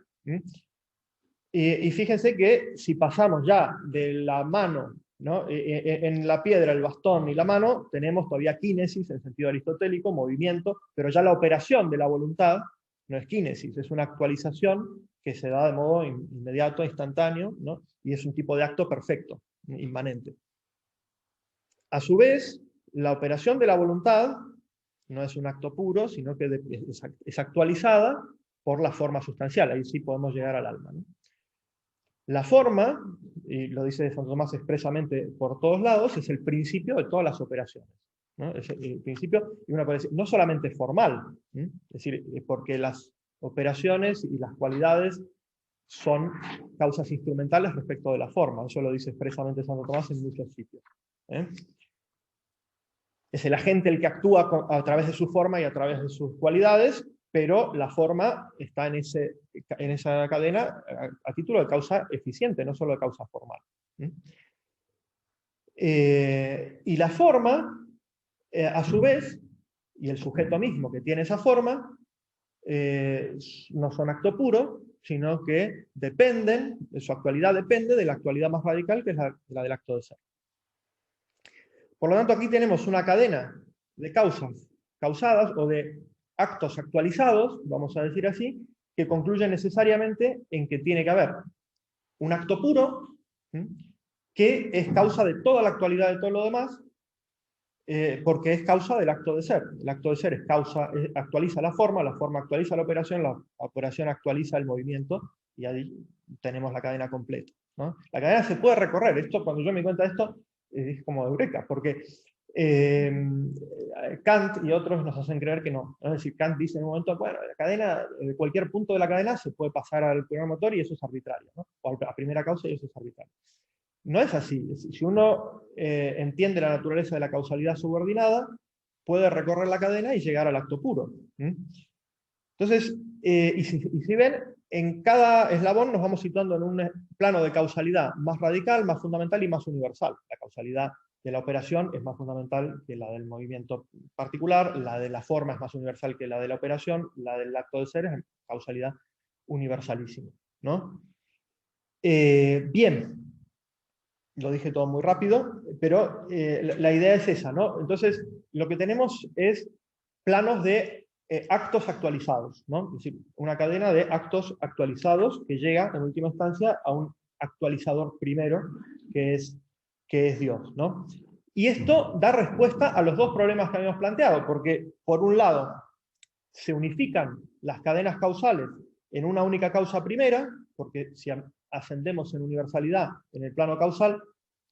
Y fíjense que si pasamos ya de la mano, ¿no? En la piedra, el bastón y la mano, tenemos todavía kínesis en sentido aristotélico, movimiento, pero ya la operación de la voluntad no es kínesis, es una actualización que se da de modo inmediato, instantáneo, ¿no? Y es un tipo de acto perfecto, inmanente. A su vez, la operación de la voluntad no es un acto puro, sino que es actualizada por la forma sustancial, ahí sí podemos llegar al alma, ¿no? La forma, y lo dice Santo Tomás expresamente por todos lados, es el principio de todas las operaciones, ¿no? Es el principio, y uno puede decir, no solamente formal, es decir, porque las operaciones y las cualidades son causas instrumentales respecto de la forma, eso lo dice expresamente Santo Tomás en muchos sitios. Es el agente el que actúa a través de su forma y a través de sus cualidades, pero la forma está en esa cadena a título de causa eficiente, no solo de causa formal. Y la forma, a su vez, y el sujeto mismo que tiene esa forma, no son acto puro, sino que dependen, su actualidad depende de la actualidad más radical, que es la del acto de ser. Por lo tanto, aquí tenemos una cadena de causas causadas o de actos actualizados, vamos a decir así, que concluyen necesariamente en que tiene que haber un acto puro, que es causa de toda la actualidad de todo lo demás, porque es causa del acto de ser. El acto de ser es actualiza la forma actualiza la operación actualiza el movimiento, y ahí tenemos la cadena completa, ¿no? La cadena se puede recorrer. Esto, cuando yo me di cuenta de esto, es como eureka, porque Kant y otros nos hacen creer que no. Es decir, Kant dice en un momento, bueno, la cadena, de cualquier punto de la cadena se puede pasar al primer motor y eso es arbitrario, ¿no? O a la primera causa y eso es arbitrario. No es así. Si uno entiende la naturaleza de la causalidad subordinada, puede recorrer la cadena y llegar al acto puro. Entonces, y si ven, en cada eslabón nos vamos situando en un plano de causalidad más radical, más fundamental y más universal. La causalidad de la operación es más fundamental que la del movimiento particular, la de la forma es más universal que la de la operación, la del acto de ser es causalidad universalísima, ¿no? Bien, lo dije todo muy rápido, pero la idea es esa, ¿no? Entonces, lo que tenemos es planos de actos actualizados, ¿no? Es decir, una cadena de actos actualizados que llega, en última instancia, a un actualizador primero, que es Dios, ¿no? Y esto da respuesta a los dos problemas que habíamos planteado, porque, por un lado, se unifican las cadenas causales en una única causa primera, porque si ascendemos en universalidad en el plano causal,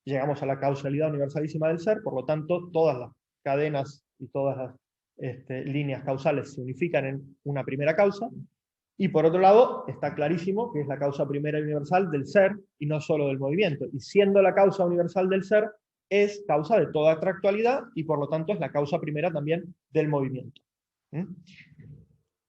llegamos a la causalidad universalísima del ser, por lo tanto, todas las cadenas y todas las líneas causales se unifican en una primera causa, y por otro lado, está clarísimo que es la causa primera y universal del ser, y no solo del movimiento, y siendo la causa universal del ser, es causa de toda otra actualidad, y por lo tanto es la causa primera también del movimiento.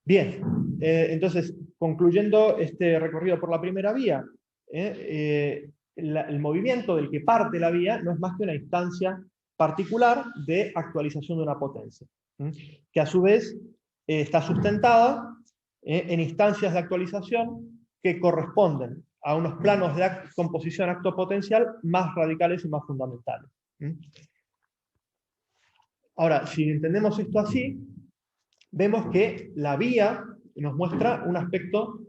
Bien, entonces, concluyendo este recorrido por la primera vía, el movimiento del que parte la vía no es más que una instancia particular de actualización de una potencia, que a su vez está sustentada en instancias de actualización que corresponden a unos planos de composición acto-potencial más radicales y más fundamentales. Ahora, si entendemos esto así, vemos que la vía nos muestra un aspecto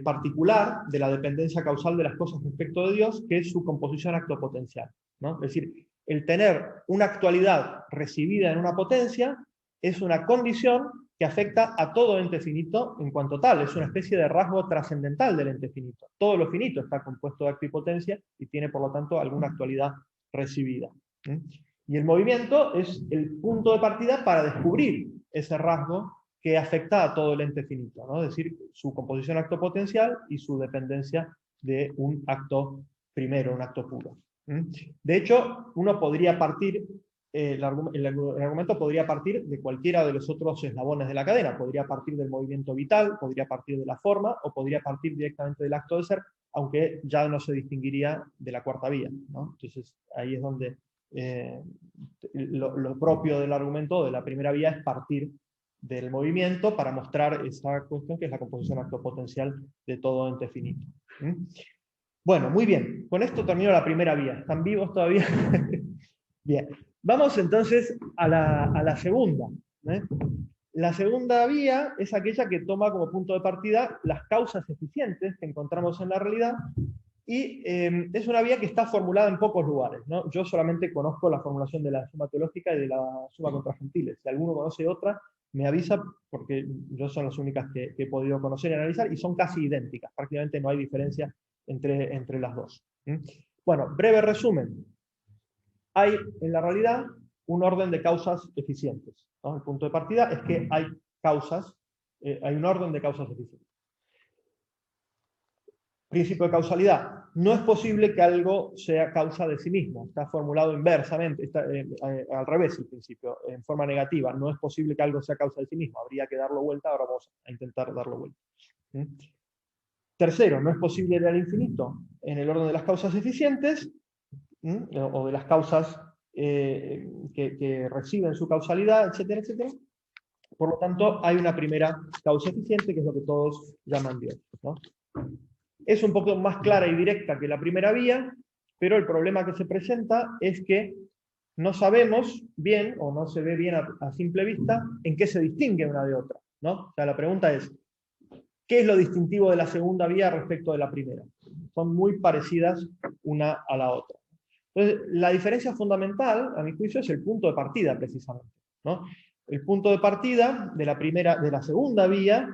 particular de la dependencia causal de las cosas respecto de Dios, que es su composición acto-potencial, ¿no? Es decir, el tener una actualidad recibida en una potencia es una condición que afecta a todo ente finito en cuanto tal, es una especie de rasgo trascendental del ente finito. Todo lo finito está compuesto de acto y potencia y tiene por lo tanto alguna actualidad recibida. Y el movimiento es el punto de partida para descubrir ese rasgo que afecta a todo el ente finito, ¿no? Es decir, su composición acto-potencial y su dependencia de un acto primero, un acto puro. De hecho, uno podría partir, el argumento podría partir de cualquiera de los otros eslabones de la cadena, podría partir del movimiento vital, podría partir de la forma, o podría partir directamente del acto de ser, aunque ya no se distinguiría de la cuarta vía, ¿no? Entonces, ahí es donde lo propio del argumento de la primera vía es partir del movimiento para mostrar esa cuestión que es la composición acto-potencial de todo ente finito. Bueno, muy bien. Con esto termino la primera vía. ¿Están vivos todavía? Bien. Vamos entonces a la segunda. La segunda vía es aquella que toma como punto de partida las causas eficientes que encontramos en la realidad, y es una vía que está formulada en pocos lugares, ¿no? Yo solamente conozco la formulación de la suma teológica y de la suma contra gentiles. Si alguno conoce otra, me avisa, porque yo son las únicas que he podido conocer y analizar, y son casi idénticas, prácticamente no hay diferencia entre las dos. Bueno, breve resumen. Hay en la realidad un orden de causas eficientes, ¿no? El punto de partida es que hay causas, hay un orden de causas eficientes. Principio de causalidad. No es posible que algo sea causa de sí mismo. Está formulado inversamente, está, al revés el principio, en forma negativa. No es posible que algo sea causa de sí mismo. Habría que darlo vuelta, ahora vamos a intentar darlo vuelta. Tercero, no es posible ir al infinito en el orden de las causas eficientes, o de las causas que reciben su causalidad, etcétera, etcétera. Por lo tanto, hay una primera causa eficiente, que es lo que todos llaman Dios, ¿no? Es un poco más clara y directa que la primera vía, pero el problema que se presenta es que no sabemos bien, o no se ve bien a simple vista, en qué se distingue una de otra, ¿no? O sea, la pregunta es, ¿qué es lo distintivo de la segunda vía respecto de la primera? Son muy parecidas una a la otra. Entonces, la diferencia fundamental, a mi juicio, es el punto de partida, precisamente, ¿no? El punto de partida de la segunda vía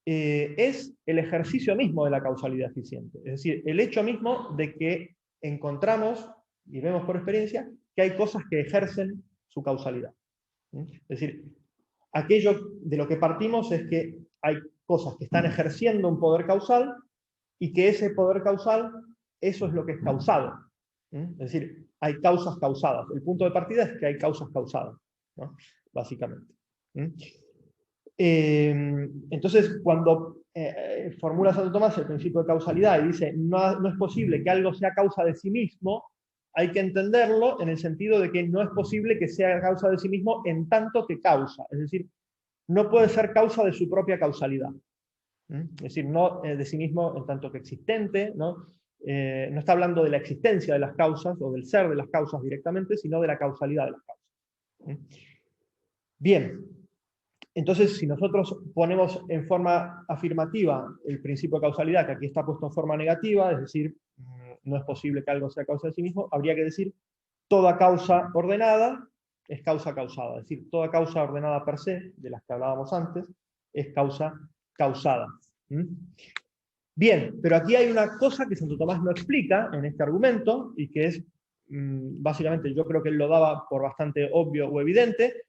es el ejercicio mismo de la causalidad eficiente. Es decir, el hecho mismo de que encontramos, y vemos por experiencia, que hay cosas que ejercen su causalidad. Es decir, aquello de lo que partimos es que hay cosas que están ejerciendo un poder causal y que ese poder causal, eso es lo que es causado. Es decir, hay causas causadas. El punto de partida es que hay causas causadas, ¿no? Básicamente. Entonces, cuando formula Santo Tomás el principio de causalidad y dice no es posible que algo sea causa de sí mismo, hay que entenderlo en el sentido de que no es posible que sea causa de sí mismo en tanto que causa. Es decir, no puede ser causa de su propia causalidad. Es decir, no de sí mismo en tanto que existente, ¿no? No está hablando de la existencia de las causas o del ser de las causas directamente, sino de la causalidad de las causas. Bien, entonces si nosotros ponemos en forma afirmativa el principio de causalidad, que aquí está puesto en forma negativa, es decir, no es posible que algo sea causa de sí mismo, habría que decir toda causa ordenada es causa causada, es decir, toda causa ordenada per se, de las que hablábamos antes, es causa causada. Bien, pero aquí hay una cosa que Santo Tomás no explica en este argumento, y que es, básicamente, yo creo que él lo daba por bastante obvio o evidente,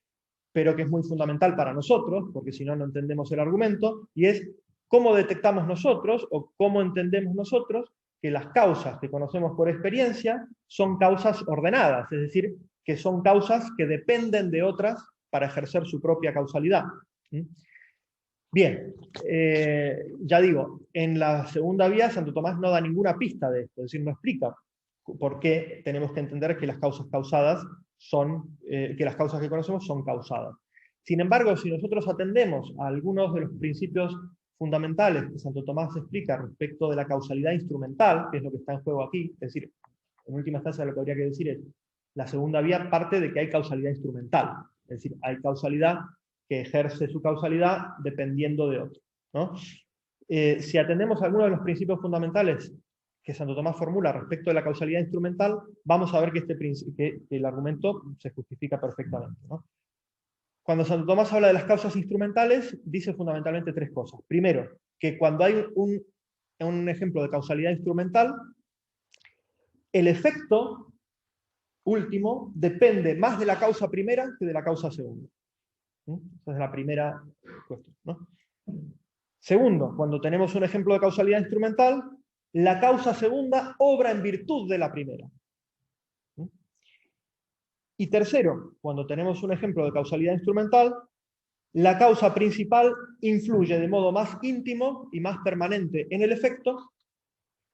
pero que es muy fundamental para nosotros, porque si no, no entendemos el argumento, y es cómo detectamos nosotros, o cómo entendemos nosotros, que las causas que conocemos por experiencia son causas ordenadas, es decir, que son causas que dependen de otras para ejercer su propia causalidad. Bien, ya digo, en la segunda vía Santo Tomás no da ninguna pista de esto, es decir, no explica por qué tenemos que entender que las causas causadas son, que las causas que conocemos son causadas. Sin embargo, si nosotros atendemos a algunos de los principios fundamentales que Santo Tomás explica respecto de la causalidad instrumental, que es lo que está en juego aquí, es decir, en última instancia lo que habría que decir es, la segunda vía parte de que hay causalidad instrumental, es decir, hay causalidad que ejerce su causalidad dependiendo de otro, ¿no? Si atendemos a algunos de los principios fundamentales que Santo Tomás formula respecto de la causalidad instrumental, vamos a ver que el argumento se justifica perfectamente, ¿no? Cuando Santo Tomás habla de las causas instrumentales, dice fundamentalmente tres cosas. Primero, que cuando hay un ejemplo de causalidad instrumental, el efecto último depende más de la causa primera que de la causa segunda. Esa es la primera cuestión, ¿no? Segundo, cuando tenemos un ejemplo de causalidad instrumental, la causa segunda obra en virtud de la primera. Y tercero, cuando tenemos un ejemplo de causalidad instrumental, la causa principal influye de modo más íntimo y más permanente en el efecto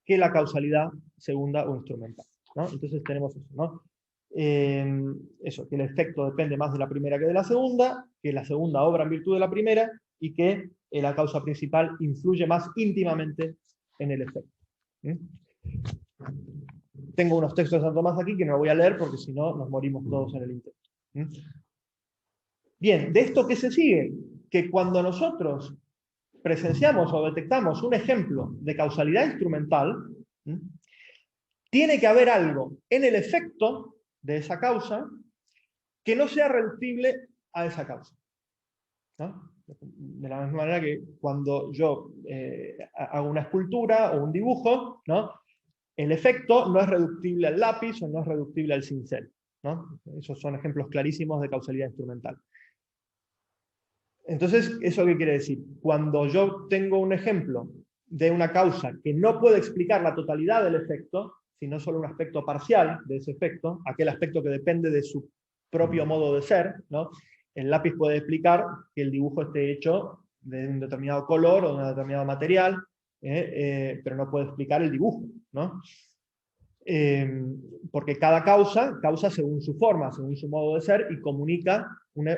que la causalidad segunda o instrumental, ¿no? Entonces tenemos eso, ¿no? Eso, que el efecto depende más de la primera que de la segunda, que la segunda obra en virtud de la primera, y que la causa principal influye más íntimamente en el efecto. Tengo unos textos de Santo Tomás aquí que no voy a leer porque si no nos morimos todos en el intento. Bien, ¿de esto qué se sigue? Que cuando nosotros presenciamos o detectamos un ejemplo de causalidad instrumental, tiene que haber algo en el efecto de esa causa que no sea reductible a esa causa, ¿no? De la misma manera que cuando yo hago una escultura o un dibujo, ¿no? El efecto no es reductible al lápiz o no es reductible al cincel, ¿no? Esos son ejemplos clarísimos de causalidad instrumental. Entonces, ¿eso qué quiere decir? Cuando yo tengo un ejemplo de una causa que no puede explicar la totalidad del efecto, sino solo un aspecto parcial de ese efecto, aquel aspecto que depende de su propio modo de ser, ¿no? El lápiz puede explicar que el dibujo esté hecho de un determinado color o de un determinado material, pero no puede explicar el dibujo, ¿no? porque cada causa según su forma, según su modo de ser, y comunica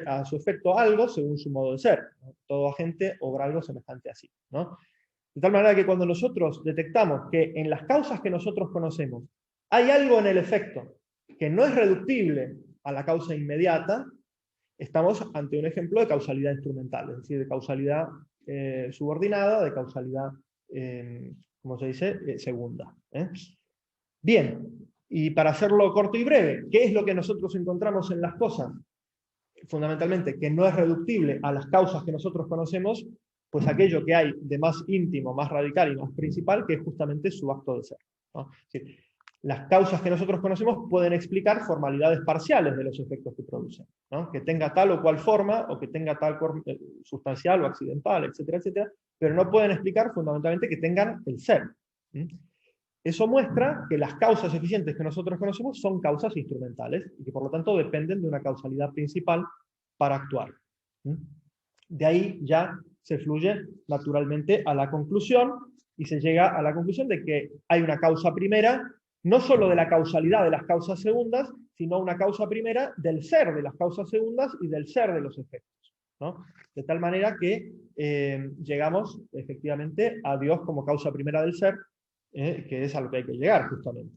a su efecto algo según su modo de ser, ¿no? Todo agente obra algo semejante así, ¿no? De tal manera que cuando nosotros detectamos que en las causas que nosotros conocemos hay algo en el efecto que no es reductible a la causa inmediata, estamos ante un ejemplo de causalidad instrumental, es decir, de causalidad subordinada, de causalidad, ¿cómo se dice?, segunda. Bien, y para hacerlo corto y breve, ¿qué es lo que nosotros encontramos en las cosas? Fundamentalmente, que no es reductible a las causas que nosotros conocemos, pues aquello que hay de más íntimo, más radical y más principal, que es justamente su acto de ser, ¿no? Es decir, las causas que nosotros conocemos pueden explicar formalidades parciales de los efectos que producen, ¿no? Que tenga tal o cual forma, o que tenga tal sustancial o accidental, etcétera, etcétera, pero no pueden explicar fundamentalmente que tengan el ser. Eso muestra que las causas eficientes que nosotros conocemos son causas instrumentales, y que por lo tanto dependen de una causalidad principal para actuar. De ahí ya se fluye naturalmente a la conclusión, y se llega a la conclusión de que hay una causa primera, no solo de la causalidad de las causas segundas, sino una causa primera del ser de las causas segundas y del ser de los efectos, ¿no? De tal manera que llegamos efectivamente a Dios como causa primera del ser, que es a lo que hay que llegar justamente.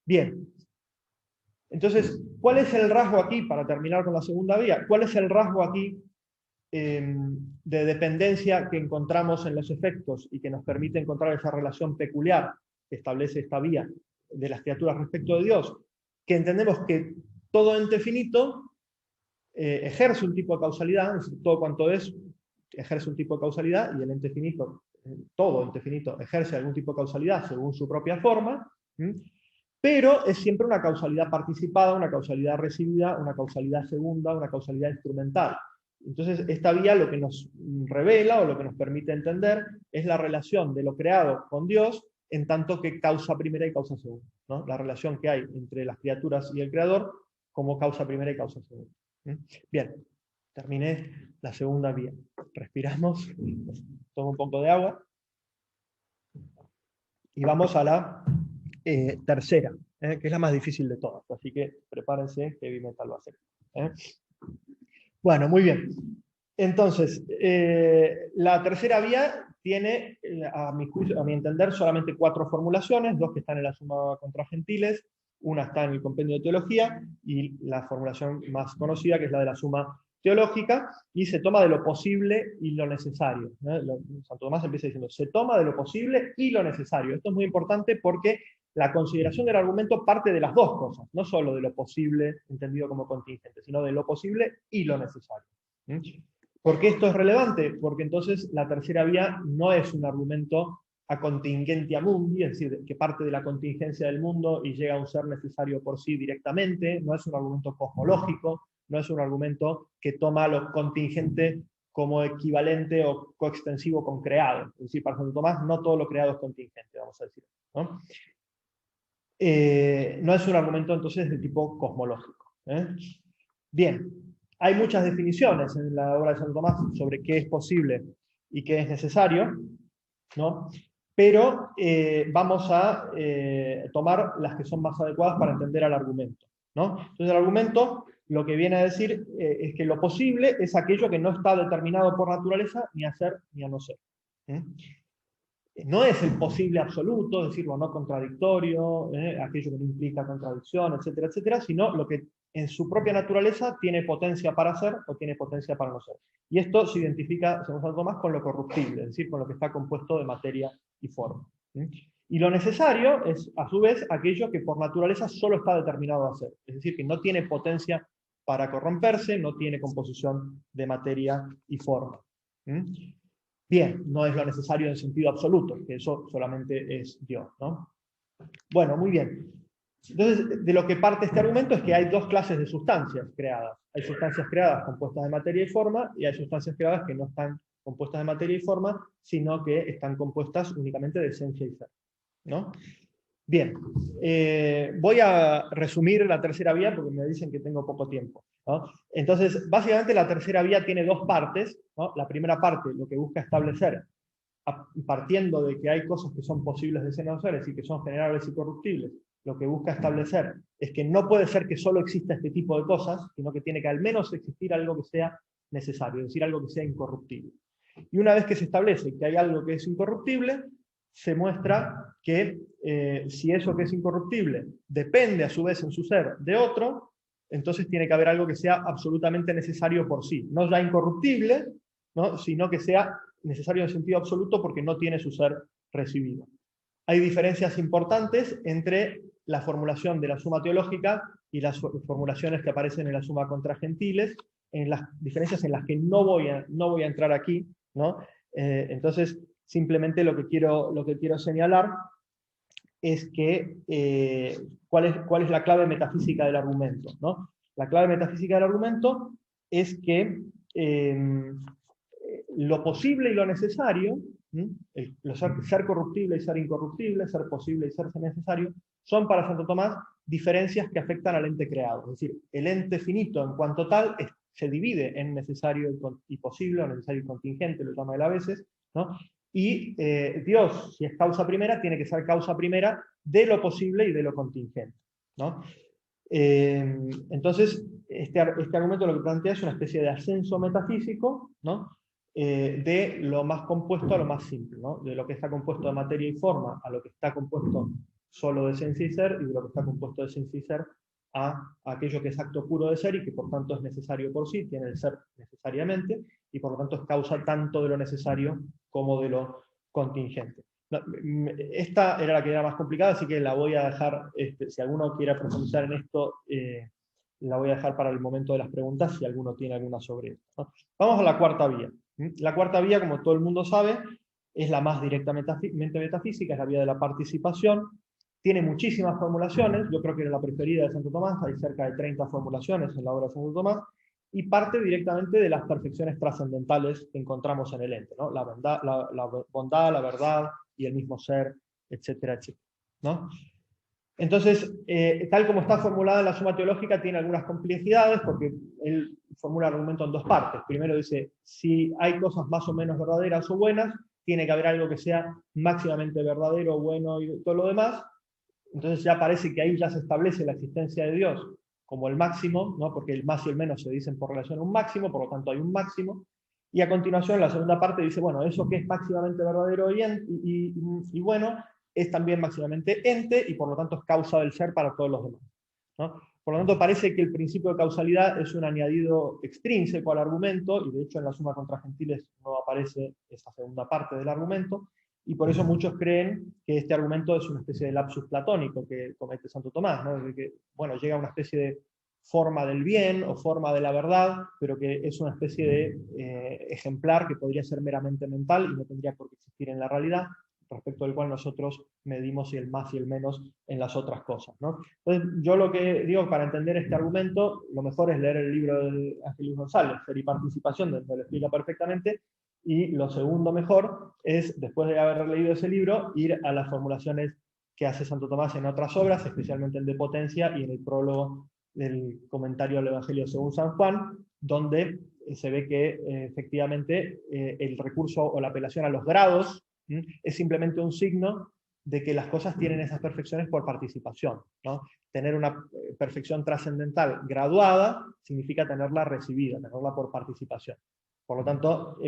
Bien. Entonces, ¿cuál es el rasgo aquí, para terminar con la segunda vía? ¿Cuál es el rasgo aquí de dependencia que encontramos en los efectos y que nos permite encontrar esa relación peculiar que establece esta vía de las criaturas respecto de Dios? Que entendemos que todo ente finito ejerce un tipo de causalidad, es decir, todo cuanto es ejerce un tipo de causalidad, y el ente finito, todo ente finito, ejerce algún tipo de causalidad según su propia forma, pero es siempre una causalidad participada, una causalidad recibida, una causalidad segunda, una causalidad instrumental. Entonces, esta vía lo que nos revela, o lo que nos permite entender, es la relación de lo creado con Dios, en tanto que causa primera y causa segunda, ¿no? La relación que hay entre las criaturas y el Creador como causa primera y causa segunda. Bien, terminé la segunda vía. Respiramos, tomo un poco de agua, y vamos a la tercera, que es la más difícil de todas, así que prepárense, que Heavy Metal va a hacer. Bueno, muy bien. Entonces, la tercera vía tiene, a mi entender, solamente 4 formulaciones, 2 que están en la Suma contra Gentiles, una está en el Compendio de Teología, y la formulación más conocida, que es la de la Suma Teológica, y se toma de lo posible y lo necesario. Santo Tomás empieza diciendo, se toma de lo posible y lo necesario. Esto es muy importante porque la consideración del argumento parte de las dos cosas, no solo de lo posible, entendido como contingente, sino de lo posible y lo necesario. ¿Por qué esto es relevante? Porque entonces la tercera vía no es un argumento a contingentia mundi, es decir, que parte de la contingencia del mundo y llega a un ser necesario por sí directamente, no es un argumento cosmológico, no es un argumento que toma lo contingente como equivalente o coextensivo con creado. Es decir, para Santo Tomás no todo lo creado es contingente, vamos a decir, ¿no? No es un argumento entonces de tipo cosmológico. Bien, hay muchas definiciones en la obra de Santo Tomás sobre qué es posible y qué es necesario, ¿no? Pero vamos a tomar las que son más adecuadas para entender al argumento, ¿no? Entonces el argumento lo que viene a decir es que lo posible es aquello que no está determinado por naturaleza ni a ser ni a no ser. No es el posible absoluto, es decir, lo no contradictorio, aquello que no implica contradicción, etcétera, etcétera, sino lo que en su propia naturaleza tiene potencia para ser o tiene potencia para no ser. Y esto se identifica, según Santo Tomás, con lo corruptible, es decir, con lo que está compuesto de materia y forma. Y lo necesario es, a su vez, aquello que por naturaleza solo está determinado a ser, es decir, que no tiene potencia para corromperse, no tiene composición de materia y forma. Bien, no es lo necesario en sentido absoluto, que eso solamente es Dios, ¿no? Bueno, muy bien. Entonces, de lo que parte este argumento es que hay 2 clases de sustancias creadas. Hay sustancias creadas compuestas de materia y forma, y hay sustancias creadas que no están compuestas de materia y forma, sino que están compuestas únicamente de esencia y ser, ¿no? Bien, voy a resumir la tercera vía porque me dicen que tengo poco tiempo, ¿no? Entonces, básicamente la tercera vía tiene 2 partes, ¿no? La primera parte lo que busca establecer partiendo de que hay cosas que son posibles de ser no seres y que son generables y corruptibles, lo que busca establecer es que no puede ser que solo exista este tipo de cosas, sino que tiene que al menos existir algo que sea necesario, es decir, algo que sea incorruptible. Y una vez que se establece que hay algo que es incorruptible, se muestra que si eso que es incorruptible depende a su vez en su ser de otro, entonces tiene que haber algo que sea absolutamente necesario por sí. No ya incorruptible, ¿no?, sino que sea necesario en sentido absoluto porque no tiene su ser recibido. Hay diferencias importantes entre la formulación de la suma teológica y las formulaciones que aparecen en la suma contra gentiles, en las diferencias en las que no voy a entrar aquí, ¿no? Entonces, simplemente lo que quiero señalar es que cuál es la clave metafísica del argumento, ¿no? La clave metafísica del argumento es que lo posible y lo necesario, ser corruptible y ser incorruptible, ser posible y ser necesario, son para Santo Tomás diferencias que afectan al ente creado. Es decir, el ente finito en cuanto tal se divide en necesario y posible, o necesario y contingente, lo llama él a veces, ¿no? Y Dios, si es causa primera, tiene que ser causa primera de lo posible y de lo contingente, ¿no? Entonces, este argumento lo que plantea es una especie de ascenso metafísico, ¿no?, de lo más compuesto a lo más simple, ¿no?, de lo que está compuesto de materia y forma a lo que está compuesto solo de esencia y ser, y de lo que está compuesto de esencia y ser a aquello que es acto puro de ser y que por tanto es necesario por sí, tiene el ser necesariamente, y por lo tanto es causa tanto de lo necesario como de lo contingente. Esta era la que era más complicada, así que la voy a dejar, si alguno quiere profundizar en esto, la voy a dejar para el momento de las preguntas, si alguno tiene alguna sobre esto, ¿no? Vamos a la cuarta vía. La cuarta vía, como todo el mundo sabe, es la más directamente metafísica, es la vía de la participación. Tiene muchísimas formulaciones, yo creo que era la preferida de Santo Tomás, hay cerca de 30 formulaciones en la obra de Santo Tomás, y parte directamente de las perfecciones trascendentales que encontramos en el ente, ¿no? La bondad, la verdad y el mismo ser, etcétera, etcétera, ¿no? Entonces, tal como está formulada la suma teológica, tiene algunas complejidades, porque él formula el argumento en dos partes. Primero dice, si hay cosas más o menos verdaderas o buenas, tiene que haber algo que sea máximamente verdadero, bueno y todo lo demás. Entonces ya parece que ahí ya se establece la existencia de Dios como el máximo, ¿no?, porque el más y el menos se dicen por relación a un máximo, por lo tanto hay un máximo. Y a continuación, la segunda parte dice, bueno, eso que es máximamente verdadero y bueno, es también máximamente ente, y por lo tanto es causa del ser para todos los demás, ¿no? Por lo tanto, parece que el principio de causalidad es un añadido extrínseco al argumento, y de hecho en la suma contra gentiles no aparece esa segunda parte del argumento, y por eso muchos creen que este argumento es una especie de lapsus platónico que comete Santo Tomás, ¿no? De que, bueno, llega a una especie de forma del bien o forma de la verdad, pero que es una especie de ejemplar que podría ser meramente mental y no tendría por qué existir en la realidad, respecto del cual nosotros medimos el más y el menos en las otras cosas, ¿no? Entonces, yo lo que digo, para entender este argumento, lo mejor es leer el libro de Ángel Luis González, Ser y Participación, donde lo explica perfectamente, y lo segundo mejor es, después de haber leído ese libro, ir a las formulaciones que hace Santo Tomás en otras obras, especialmente en De Potencia y en el prólogo del comentario al Evangelio según San Juan, donde se ve que efectivamente el recurso o la apelación a los grados es simplemente un signo de que las cosas tienen esas perfecciones por participación, ¿no? Tener una perfección trascendental graduada significa tenerla recibida, tenerla por participación. Por lo tanto,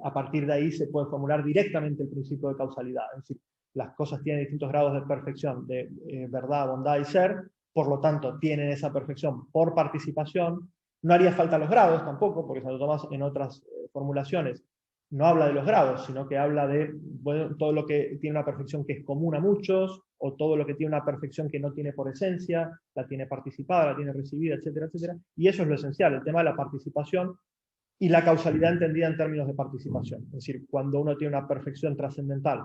a partir de ahí se puede formular directamente el principio de causalidad. Es decir, las cosas tienen distintos grados de perfección, de verdad, bondad y ser, por lo tanto, tienen esa perfección por participación. No haría falta los grados tampoco, porque Santo Tomás en otras formulaciones no habla de los grados, sino que habla de, bueno, todo lo que tiene una perfección que es común a muchos, o todo lo que tiene una perfección que no tiene por esencia, la tiene participada, la tiene recibida, etcétera, etcétera. Y eso es lo esencial, el tema de la participación y la causalidad entendida en términos de participación. Es decir, cuando uno tiene una perfección trascendental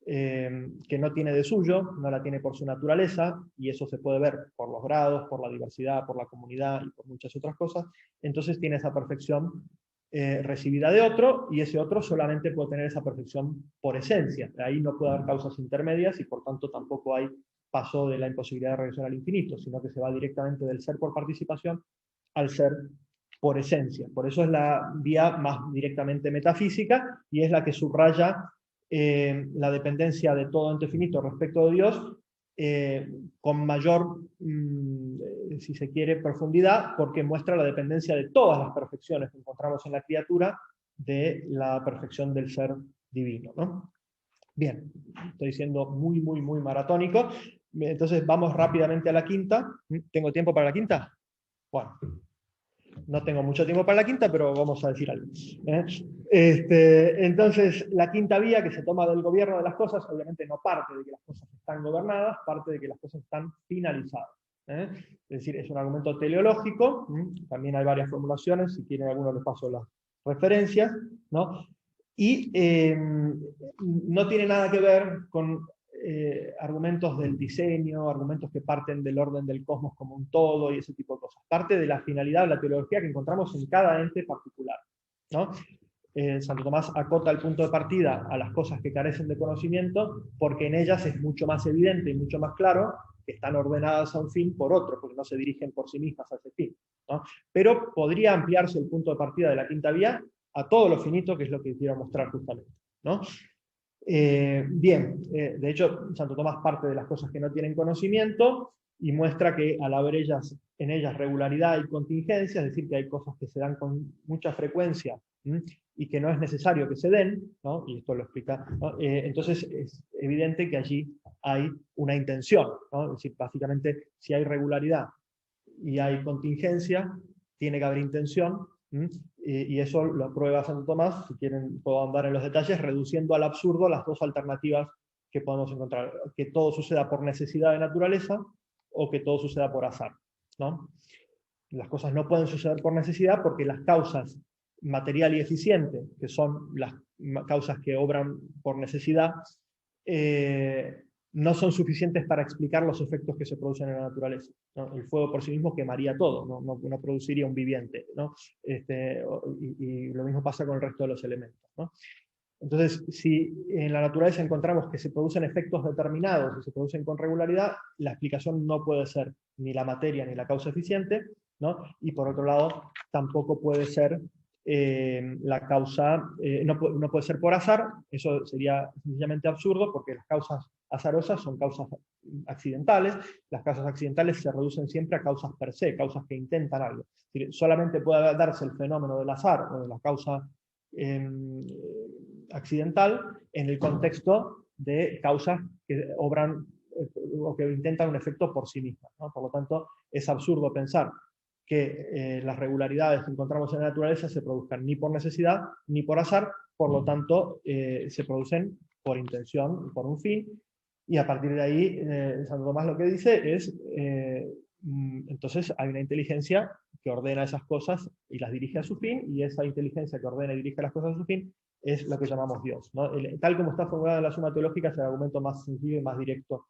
que no tiene de suyo, no la tiene por su naturaleza, y eso se puede ver por los grados, por la diversidad, por la comunidad y por muchas otras cosas, entonces tiene esa perfección recibida de otro, y ese otro solamente puede tener esa perfección por esencia. Ahí no puede haber causas intermedias y por tanto tampoco hay paso de la imposibilidad de regresión al infinito, sino que se va directamente del ser por participación al ser por esencia. Por eso es la vía más directamente metafísica y es la que subraya la dependencia de todo ente finito respecto de Dios con mayor, si se quiere, profundidad, porque muestra la dependencia de todas las perfecciones que encontramos en la criatura de la perfección del ser divino, ¿no? Bien, estoy siendo muy, muy, muy maratónico. Entonces vamos rápidamente a la quinta. ¿Tengo tiempo para la quinta? Bueno, no tengo mucho tiempo para la quinta, pero vamos a decir algo. Entonces, la quinta vía que se toma del gobierno de las cosas, obviamente no parte de que las cosas están gobernadas, parte de que las cosas están finalizadas. Es decir, es un argumento teleológico, también hay varias formulaciones, si quieren alguno les paso las referencias, ¿no? Y no tiene nada que ver con argumentos del diseño, argumentos que parten del orden del cosmos como un todo y ese tipo de cosas. Parte de la finalidad de la teología que encontramos en cada ente particular, ¿no? Santo Tomás acota el punto de partida a las cosas que carecen de conocimiento porque en ellas es mucho más evidente y mucho más claro que están ordenadas a un fin por otro, porque no se dirigen por sí mismas a ese fin, ¿no? Pero podría ampliarse el punto de partida de la quinta vía a todo lo finito, que es lo que quiero mostrar justamente, ¿no? Bien, de hecho, Santo Tomás parte de las cosas que no tienen conocimiento y muestra que al haber en ellas regularidad y contingencia, es decir, que hay cosas que se dan con mucha frecuencia y que no es necesario que se den, ¿no? Y esto lo explica, ¿no? Entonces es evidente que allí hay una intención, ¿no? Es decir, básicamente, si hay regularidad y hay contingencia, tiene que haber intención, y eso lo prueba Santo Tomás, si quieren puedo andar en los detalles, reduciendo al absurdo las dos alternativas que podemos encontrar, que todo suceda por necesidad de naturaleza o que todo suceda por azar, ¿no? Las cosas no pueden suceder por necesidad porque las causas material y eficiente, que son las causas que obran por necesidad, no son suficientes para explicar los efectos que se producen en la naturaleza, ¿no? El fuego por sí mismo quemaría todo, no produciría un viviente, ¿no? Y lo mismo pasa con el resto de los elementos, ¿no? Entonces, si en la naturaleza encontramos que se producen efectos determinados y se producen con regularidad, la explicación no puede ser ni la materia ni la causa eficiente, ¿no? Y por otro lado, tampoco puede ser la causa, no puede ser por azar, eso sería sencillamente absurdo porque las causas azarosas son causas accidentales, las causas accidentales se reducen siempre a causas per se, causas que intentan algo. Es decir, solamente puede darse el fenómeno del azar o de la causa accidental en el contexto de causas que obran o que intentan un efecto por sí mismas, ¿no? Por lo tanto, es absurdo pensar que las regularidades que encontramos en la naturaleza se produzcan ni por necesidad ni por azar, por lo tanto se producen por intención, por un fin, y a partir de ahí Santo Tomás lo que dice es entonces hay una inteligencia que ordena esas cosas y las dirige a su fin, y esa inteligencia que ordena y dirige las cosas a su fin es lo que llamamos Dios, ¿no? Tal como está formulada en la Suma Teológica es el argumento más sencillo y más directo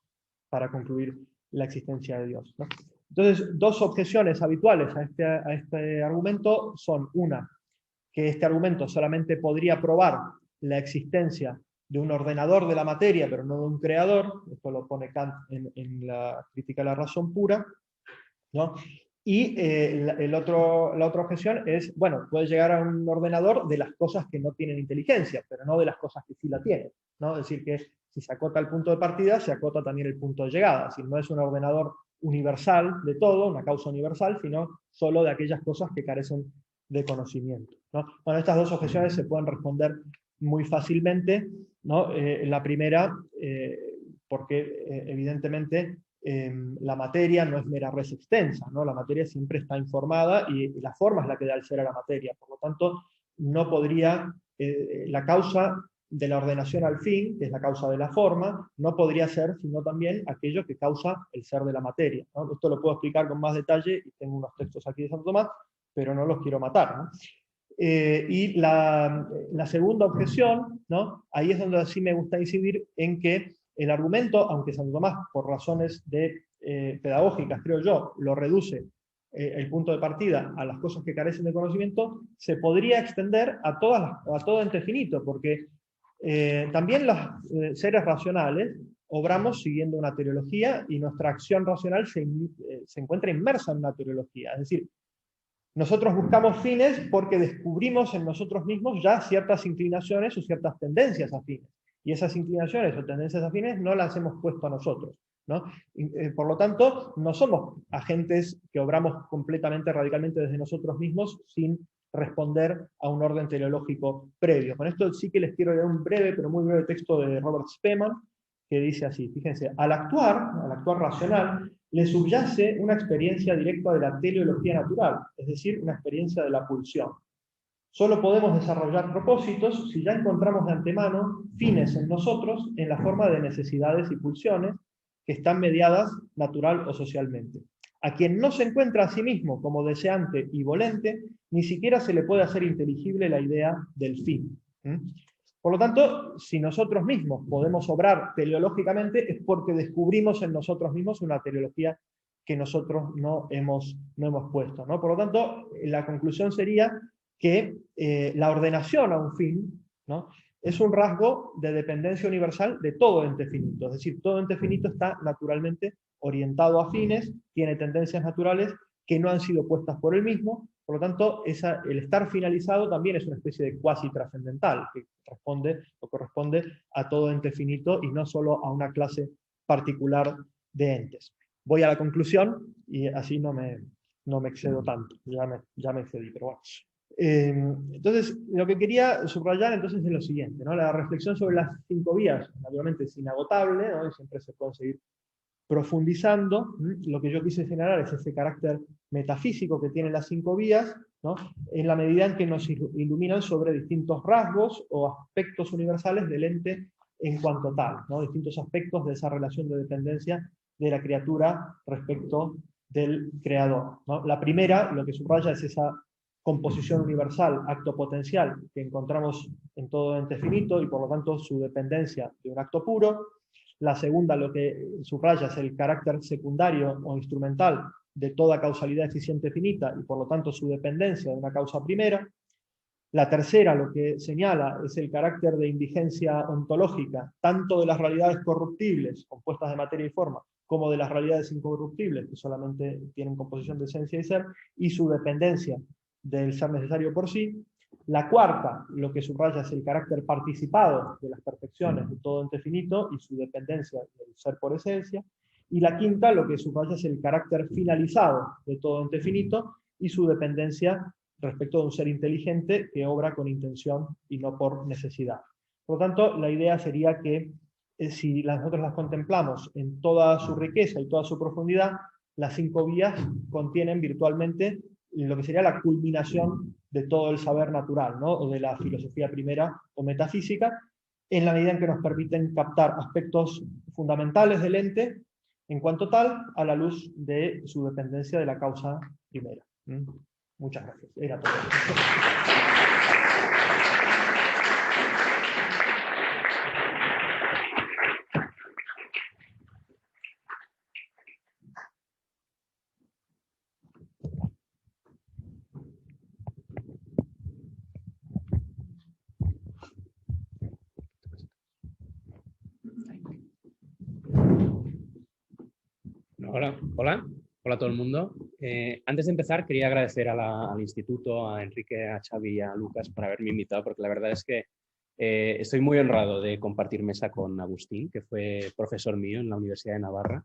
para concluir la existencia de Dios, ¿no? Entonces, dos objeciones habituales a este argumento son una, que este argumento solamente podría probar la existencia de un ordenador de la materia, pero no de un creador. Esto lo pone Kant en la Crítica a la Razón Pura, ¿no? Y la otra objeción es, bueno, puede llegar a un ordenador de las cosas que no tienen inteligencia, pero no de las cosas que sí la tienen, ¿no? Es decir, que si se acota el punto de partida, se acota también el punto de llegada. Es decir, no es un ordenador universal de todo, una causa universal, sino solo de aquellas cosas que carecen de conocimiento, ¿no? Bueno, estas dos objeciones se pueden responder muy fácilmente, ¿no? La primera, porque evidentemente la materia no es mera res extensa, ¿no? La materia siempre está informada y la forma es la que da el ser a la materia. Por lo tanto, no podría, la causa de la ordenación al fin, que es la causa de la forma, no podría ser sino también aquello que causa el ser de la materia, ¿no? Esto lo puedo explicar con más detalle y tengo unos textos aquí de Santo Tomás, pero no los quiero matar, ¿no? Y la segunda objeción, ¿no? Ahí es donde sí me gusta incidir en que el argumento, aunque Santo Tomás, por razones pedagógicas, creo yo, lo reduce el punto de partida a las cosas que carecen de conocimiento, se podría extender a todo ente finito, porque también los seres racionales obramos siguiendo una teleología y nuestra acción racional se encuentra inmersa en una teleología. Es decir, Nosotros buscamos fines porque descubrimos en nosotros mismos ya ciertas inclinaciones o ciertas tendencias afines. Y esas inclinaciones o tendencias afines no las hemos puesto a nosotros, ¿no? Por lo tanto, no somos agentes que obramos completamente, radicalmente desde nosotros mismos sin responder a un orden teleológico previo. Con esto sí que les quiero leer un breve, pero muy breve texto de Robert Spemann, que dice así, fíjense, al actuar racional, le subyace una experiencia directa de la teleología natural, es decir, una experiencia de la pulsión. Solo podemos desarrollar propósitos si ya encontramos de antemano fines en nosotros en la forma de necesidades y pulsiones que están mediadas natural o socialmente. A quien no se encuentra a sí mismo como deseante y volente, ni siquiera se le puede hacer inteligible la idea del fin. Por lo tanto, si nosotros mismos podemos obrar teleológicamente es porque descubrimos en nosotros mismos una teleología que nosotros no hemos puesto, ¿no? Por lo tanto, la conclusión sería que la ordenación a un fin, ¿no?, es un rasgo de dependencia universal de todo ente finito. Es decir, todo ente finito está naturalmente orientado a fines, tiene tendencias naturales que no han sido puestas por él mismo. Por lo tanto, el estar finalizado también es una especie de cuasi trascendental, que corresponde a todo ente finito y no solo a una clase particular de entes. Voy a la conclusión y así no me excedo tanto. Ya me excedí, pero bueno. Entonces, lo que quería subrayar entonces es lo siguiente, ¿no? La reflexión sobre las 5 vías, naturalmente es inagotable, ¿no? Y siempre se puede seguir profundizando. Lo que yo quise señalar es ese carácter metafísico que tienen las 5 vías, ¿no?, en la medida en que nos iluminan sobre distintos rasgos o aspectos universales del ente en cuanto tal, ¿no?, distintos aspectos de esa relación de dependencia de la criatura respecto del creador, ¿no? La primera, lo que subraya es esa composición universal, acto potencial, que encontramos en todo ente finito y por lo tanto su dependencia de un acto puro. La segunda, lo que subraya es el carácter secundario o instrumental de toda causalidad eficiente finita y por lo tanto su dependencia de una causa primera. La tercera, lo que señala es el carácter de indigencia ontológica, tanto de las realidades corruptibles, compuestas de materia y forma, como de las realidades incorruptibles, que solamente tienen composición de esencia y ser, y su dependencia del ser necesario por sí. La cuarta, lo que subraya es el carácter participado de las perfecciones de todo ente finito y su dependencia del ser por esencia. Y la quinta, lo que subraya es el carácter finalizado de todo ente finito y su dependencia respecto de un ser inteligente que obra con intención y no por necesidad. Por lo tanto, la idea sería que si nosotros las contemplamos en toda su riqueza y toda su profundidad, las 5 vías contienen virtualmente lo que sería la culminación de todo el saber natural, ¿no?, o de la filosofía primera o metafísica, en la medida en que nos permiten captar aspectos fundamentales del ente en cuanto tal, a la luz de su dependencia de la causa primera. Muchas gracias. Era todo. Hola a todo el mundo. Antes de empezar, quería agradecer al Instituto, a Enrique, a Xavi y a Lucas por haberme invitado, porque la verdad es que estoy muy honrado de compartir mesa con Agustín, que fue profesor mío en la Universidad de Navarra.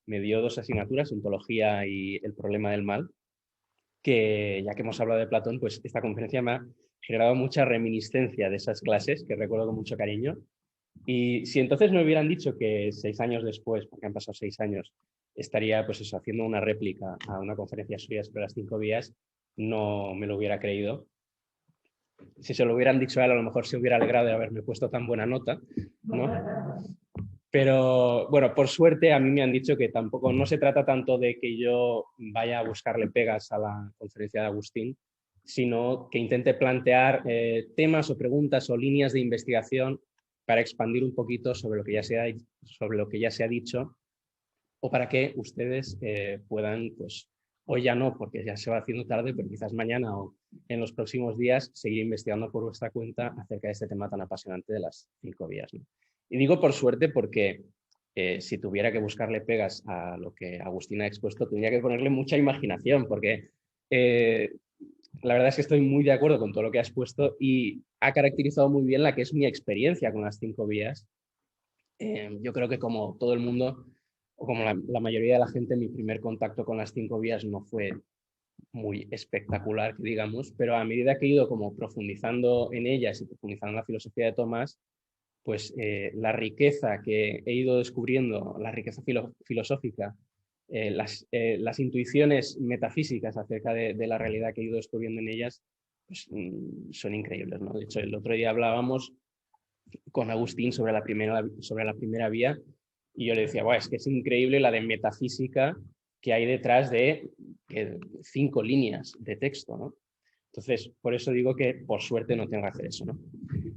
Me dio 2 asignaturas, ontología y el problema del mal, que ya que hemos hablado de Platón, pues esta conferencia me ha generado mucha reminiscencia de esas clases, que recuerdo con mucho cariño. Y si entonces me hubieran dicho que 6 años después, porque han pasado 6 años, estaría pues eso, haciendo una réplica a una conferencia suya sobre las 5 vías, no me lo hubiera creído. Si se lo hubieran dicho a él, a lo mejor se hubiera alegrado de haberme puesto tan buena nota, ¿no? Pero bueno, por suerte a mí me han dicho que tampoco, no se trata tanto de que yo vaya a buscarle pegas a la conferencia de Agustín, sino que intente plantear temas o preguntas o líneas de investigación para expandir un poquito sobre lo que ya se ha dicho, o para que ustedes puedan, pues hoy ya no, porque ya se va haciendo tarde, pero quizás mañana o en los próximos días seguir investigando por vuestra cuenta acerca de este tema tan apasionante de las 5 vías, ¿no? Y digo por suerte porque si tuviera que buscarle pegas a lo que Agustín ha expuesto, tendría que ponerle mucha imaginación, porque la verdad es que estoy muy de acuerdo con todo lo que has puesto y ha caracterizado muy bien la que es mi experiencia con las 5 vías. Yo creo que como todo el mundo, o como la mayoría de la gente, mi primer contacto con las 5 vías no fue muy espectacular, que digamos, pero a medida que he ido como profundizando en ellas y profundizando en la filosofía de Tomás, pues la riqueza que he ido descubriendo, la riqueza filosófica, las intuiciones metafísicas acerca de la realidad que he ido descubriendo en ellas, pues, son increíbles, ¿no? De hecho, el otro día hablábamos con Agustín sobre la primera vía y yo le decía, es que es increíble la de metafísica que hay detrás de 5 líneas de texto, ¿no? Entonces, por eso digo que por suerte no tengo que hacer eso, ¿no?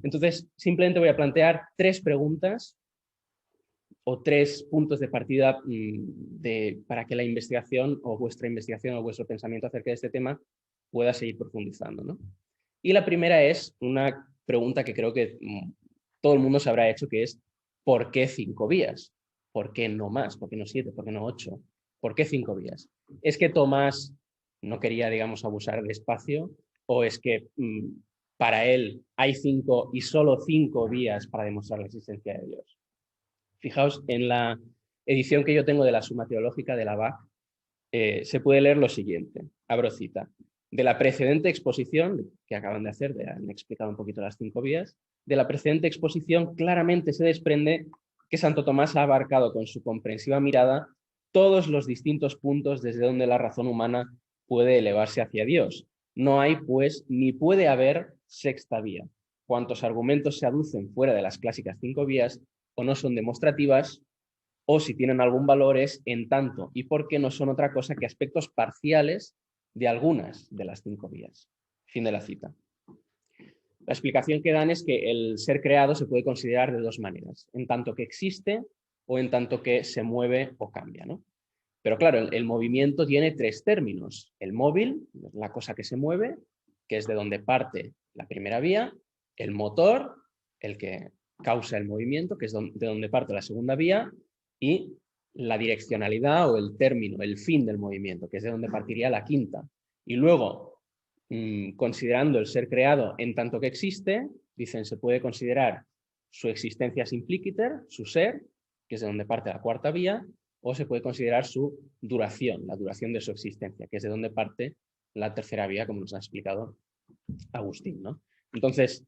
Entonces, simplemente voy a plantear 3 preguntas o 3 puntos de partida para que la investigación o vuestra investigación o vuestro pensamiento acerca de este tema pueda seguir profundizando, ¿no? Y la primera es una pregunta que creo que todo el mundo se habrá hecho, que es ¿por qué 5 vías? ¿Por qué no más? ¿Por qué no 7? ¿Por qué no 8? ¿Por qué 5 vías? ¿Es que Tomás no quería, digamos, abusar de espacio? ¿O es que para él hay 5 y solo 5 vías para demostrar la existencia de Dios? Fijaos, en la edición que yo tengo de la Suma Teológica de la BAC, se puede leer lo siguiente, abro cita, de la precedente exposición que acaban de hacer, han explicado un poquito las 5 vías, de la precedente exposición claramente se desprende que Santo Tomás ha abarcado con su comprensiva mirada todos los distintos puntos desde donde la razón humana puede elevarse hacia Dios. No hay, pues, ni puede haber sexta vía. Cuantos argumentos se aducen fuera de las clásicas 5 vías o no son demostrativas, o si tienen algún valor es en tanto y porque no son otra cosa que aspectos parciales de algunas de las 5 vías. Fin de la cita. La explicación que dan es que el ser creado se puede considerar de 2 maneras, en tanto que existe o en tanto que se mueve o cambia, ¿no? Pero claro, el movimiento tiene 3 términos. El móvil, la cosa que se mueve, que es de donde parte la primera vía, el motor, el que causa el movimiento, que es de donde parte la segunda vía, y la direccionalidad o el término, el fin del movimiento, que es de donde partiría la quinta. Y luego, considerando el ser creado en tanto que existe, dicen, se puede considerar su existencia simpliciter, su ser, que es de donde parte la cuarta vía, o se puede considerar su duración, la duración de su existencia, que es de donde parte la tercera vía, como nos ha explicado Agustín, ¿no? Entonces,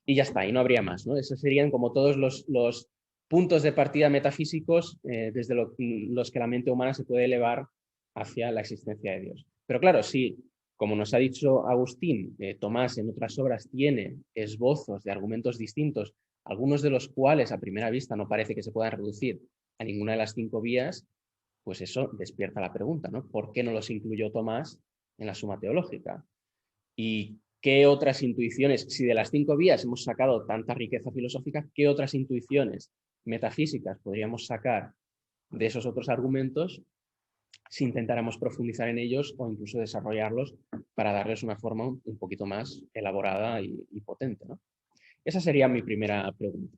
y ya está, y no habría más, ¿no? Esos serían como todos los puntos de partida metafísicos desde los que la mente humana se puede elevar hacia la existencia de Dios. Pero claro, si, como nos ha dicho Agustín, Tomás en otras obras tiene esbozos de argumentos distintos, algunos de los cuales a primera vista no parece que se puedan reducir a ninguna de las 5 vías, pues eso despierta la pregunta, ¿no? ¿Por qué no los incluyó Tomás en la Suma Teológica? ¿Y qué otras intuiciones, si de las 5 vías hemos sacado tanta riqueza filosófica, qué otras intuiciones metafísicas podríamos sacar de esos otros argumentos si intentáramos profundizar en ellos o incluso desarrollarlos para darles una forma un poquito más elaborada y potente, ¿no? Esa sería mi primera pregunta.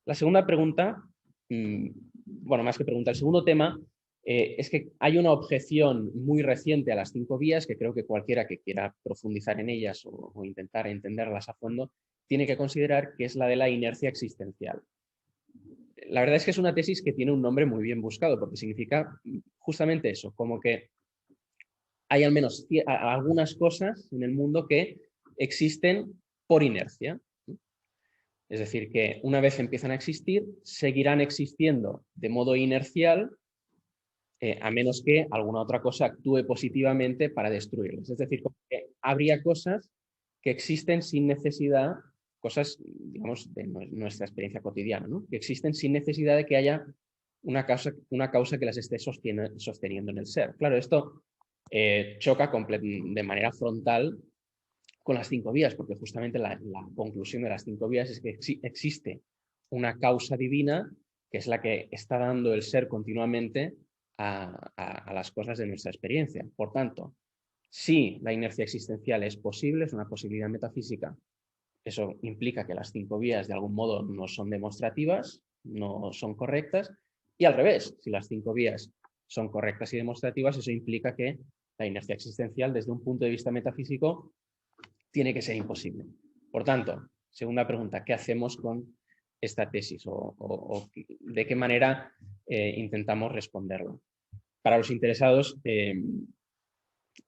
La segunda pregunta, bueno, más que pregunta, el segundo tema es que hay una objeción muy reciente a las 5 vías que creo que cualquiera que quiera profundizar en ellas o intentar entenderlas a fondo tiene que considerar, que es la de la inercia existencial. La verdad es que es una tesis que tiene un nombre muy bien buscado porque significa justamente eso, como que hay al menos algunas cosas en el mundo que existen por inercia. Es decir, que una vez empiezan a existir, seguirán existiendo de modo inercial, a menos que alguna otra cosa actúe positivamente para destruirlos. Es decir, que habría cosas que existen sin necesidad, cosas, digamos, de nuestra experiencia cotidiana, ¿no? Que existen sin necesidad de que haya una causa que las esté sosteniendo en el ser. Claro, esto choca de manera frontal con las 5 vías, porque justamente la conclusión de las 5 vías es que existe una causa divina que es la que está dando el ser continuamente a las cosas de nuestra experiencia. Por tanto, si la inercia existencial es posible, es una posibilidad metafísica, eso implica que las 5 vías de algún modo no son demostrativas, no son correctas, y al revés, si las 5 vías son correctas y demostrativas, eso implica que la inercia existencial desde un punto de vista metafísico tiene que ser imposible. Por tanto, segunda pregunta, ¿qué hacemos con esta tesis o de qué manera intentamos responderla? Para los interesados,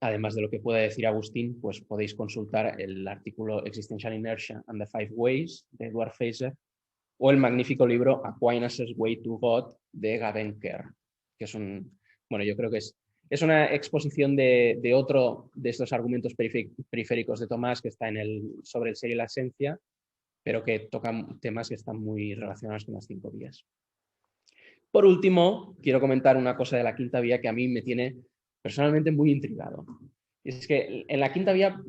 además de lo que pueda decir Agustín, pues podéis consultar el artículo Existential Inertia and the Five Ways de Edward Feser o el magnífico libro Aquinas' Way to God de Gavin Kerr, que es bueno, yo creo que es una exposición de otro de estos argumentos periféricos de Tomás que está sobre el ser y la esencia, pero que tocan temas que están muy relacionados con las 5 vías. Por último, quiero comentar una cosa de la quinta vía que a mí me tiene personalmente muy intrigado. Y es que en la quinta vía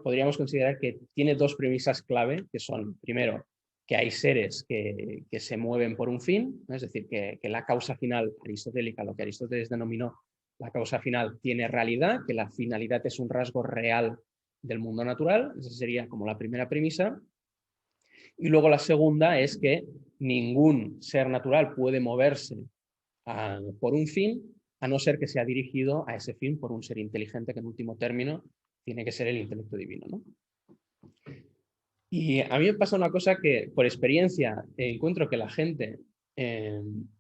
podríamos considerar que tiene 2 premisas clave, que son, primero, que hay seres que se mueven por un fin, ¿no? Es decir, que la causa final aristotélica, lo que Aristóteles denominó la causa final, tiene realidad, que la finalidad es un rasgo real del mundo natural. Esa sería como la primera premisa. Y luego la segunda es que ningún ser natural puede moverse por un fin, a no ser que sea dirigido a ese fin por un ser inteligente, que en último término tiene que ser el intelecto divino, ¿no? Y a mí me pasa una cosa que por experiencia encuentro que la gente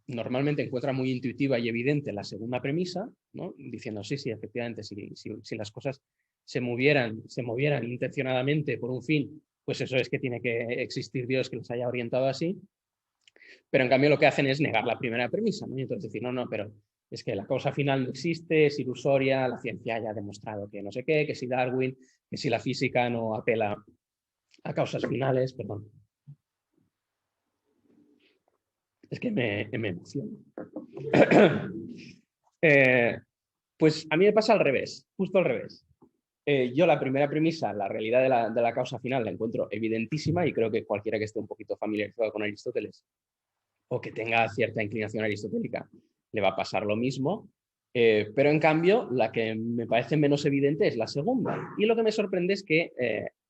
normalmente encuentra muy intuitiva y evidente la segunda premisa, ¿no? Diciendo sí, efectivamente, si las cosas se movieran intencionadamente por un fin, pues eso es que tiene que existir Dios que los haya orientado así. Pero en cambio lo que hacen es negar la primera premisa, ¿no? Y entonces decir, no, pero es que la causa final no existe, es ilusoria, la ciencia ya ha demostrado que no sé qué, que si Darwin, que si la física no apela a causas finales, perdón. Es que me emociono. Pues a mí me pasa al revés, justo al revés. Yo la primera premisa, la realidad de la causa final, la encuentro evidentísima y creo que cualquiera que esté un poquito familiarizado con Aristóteles o que tenga cierta inclinación aristotélica le va a pasar lo mismo. Pero en cambio, la que me parece menos evidente es la segunda. Y lo que me sorprende es que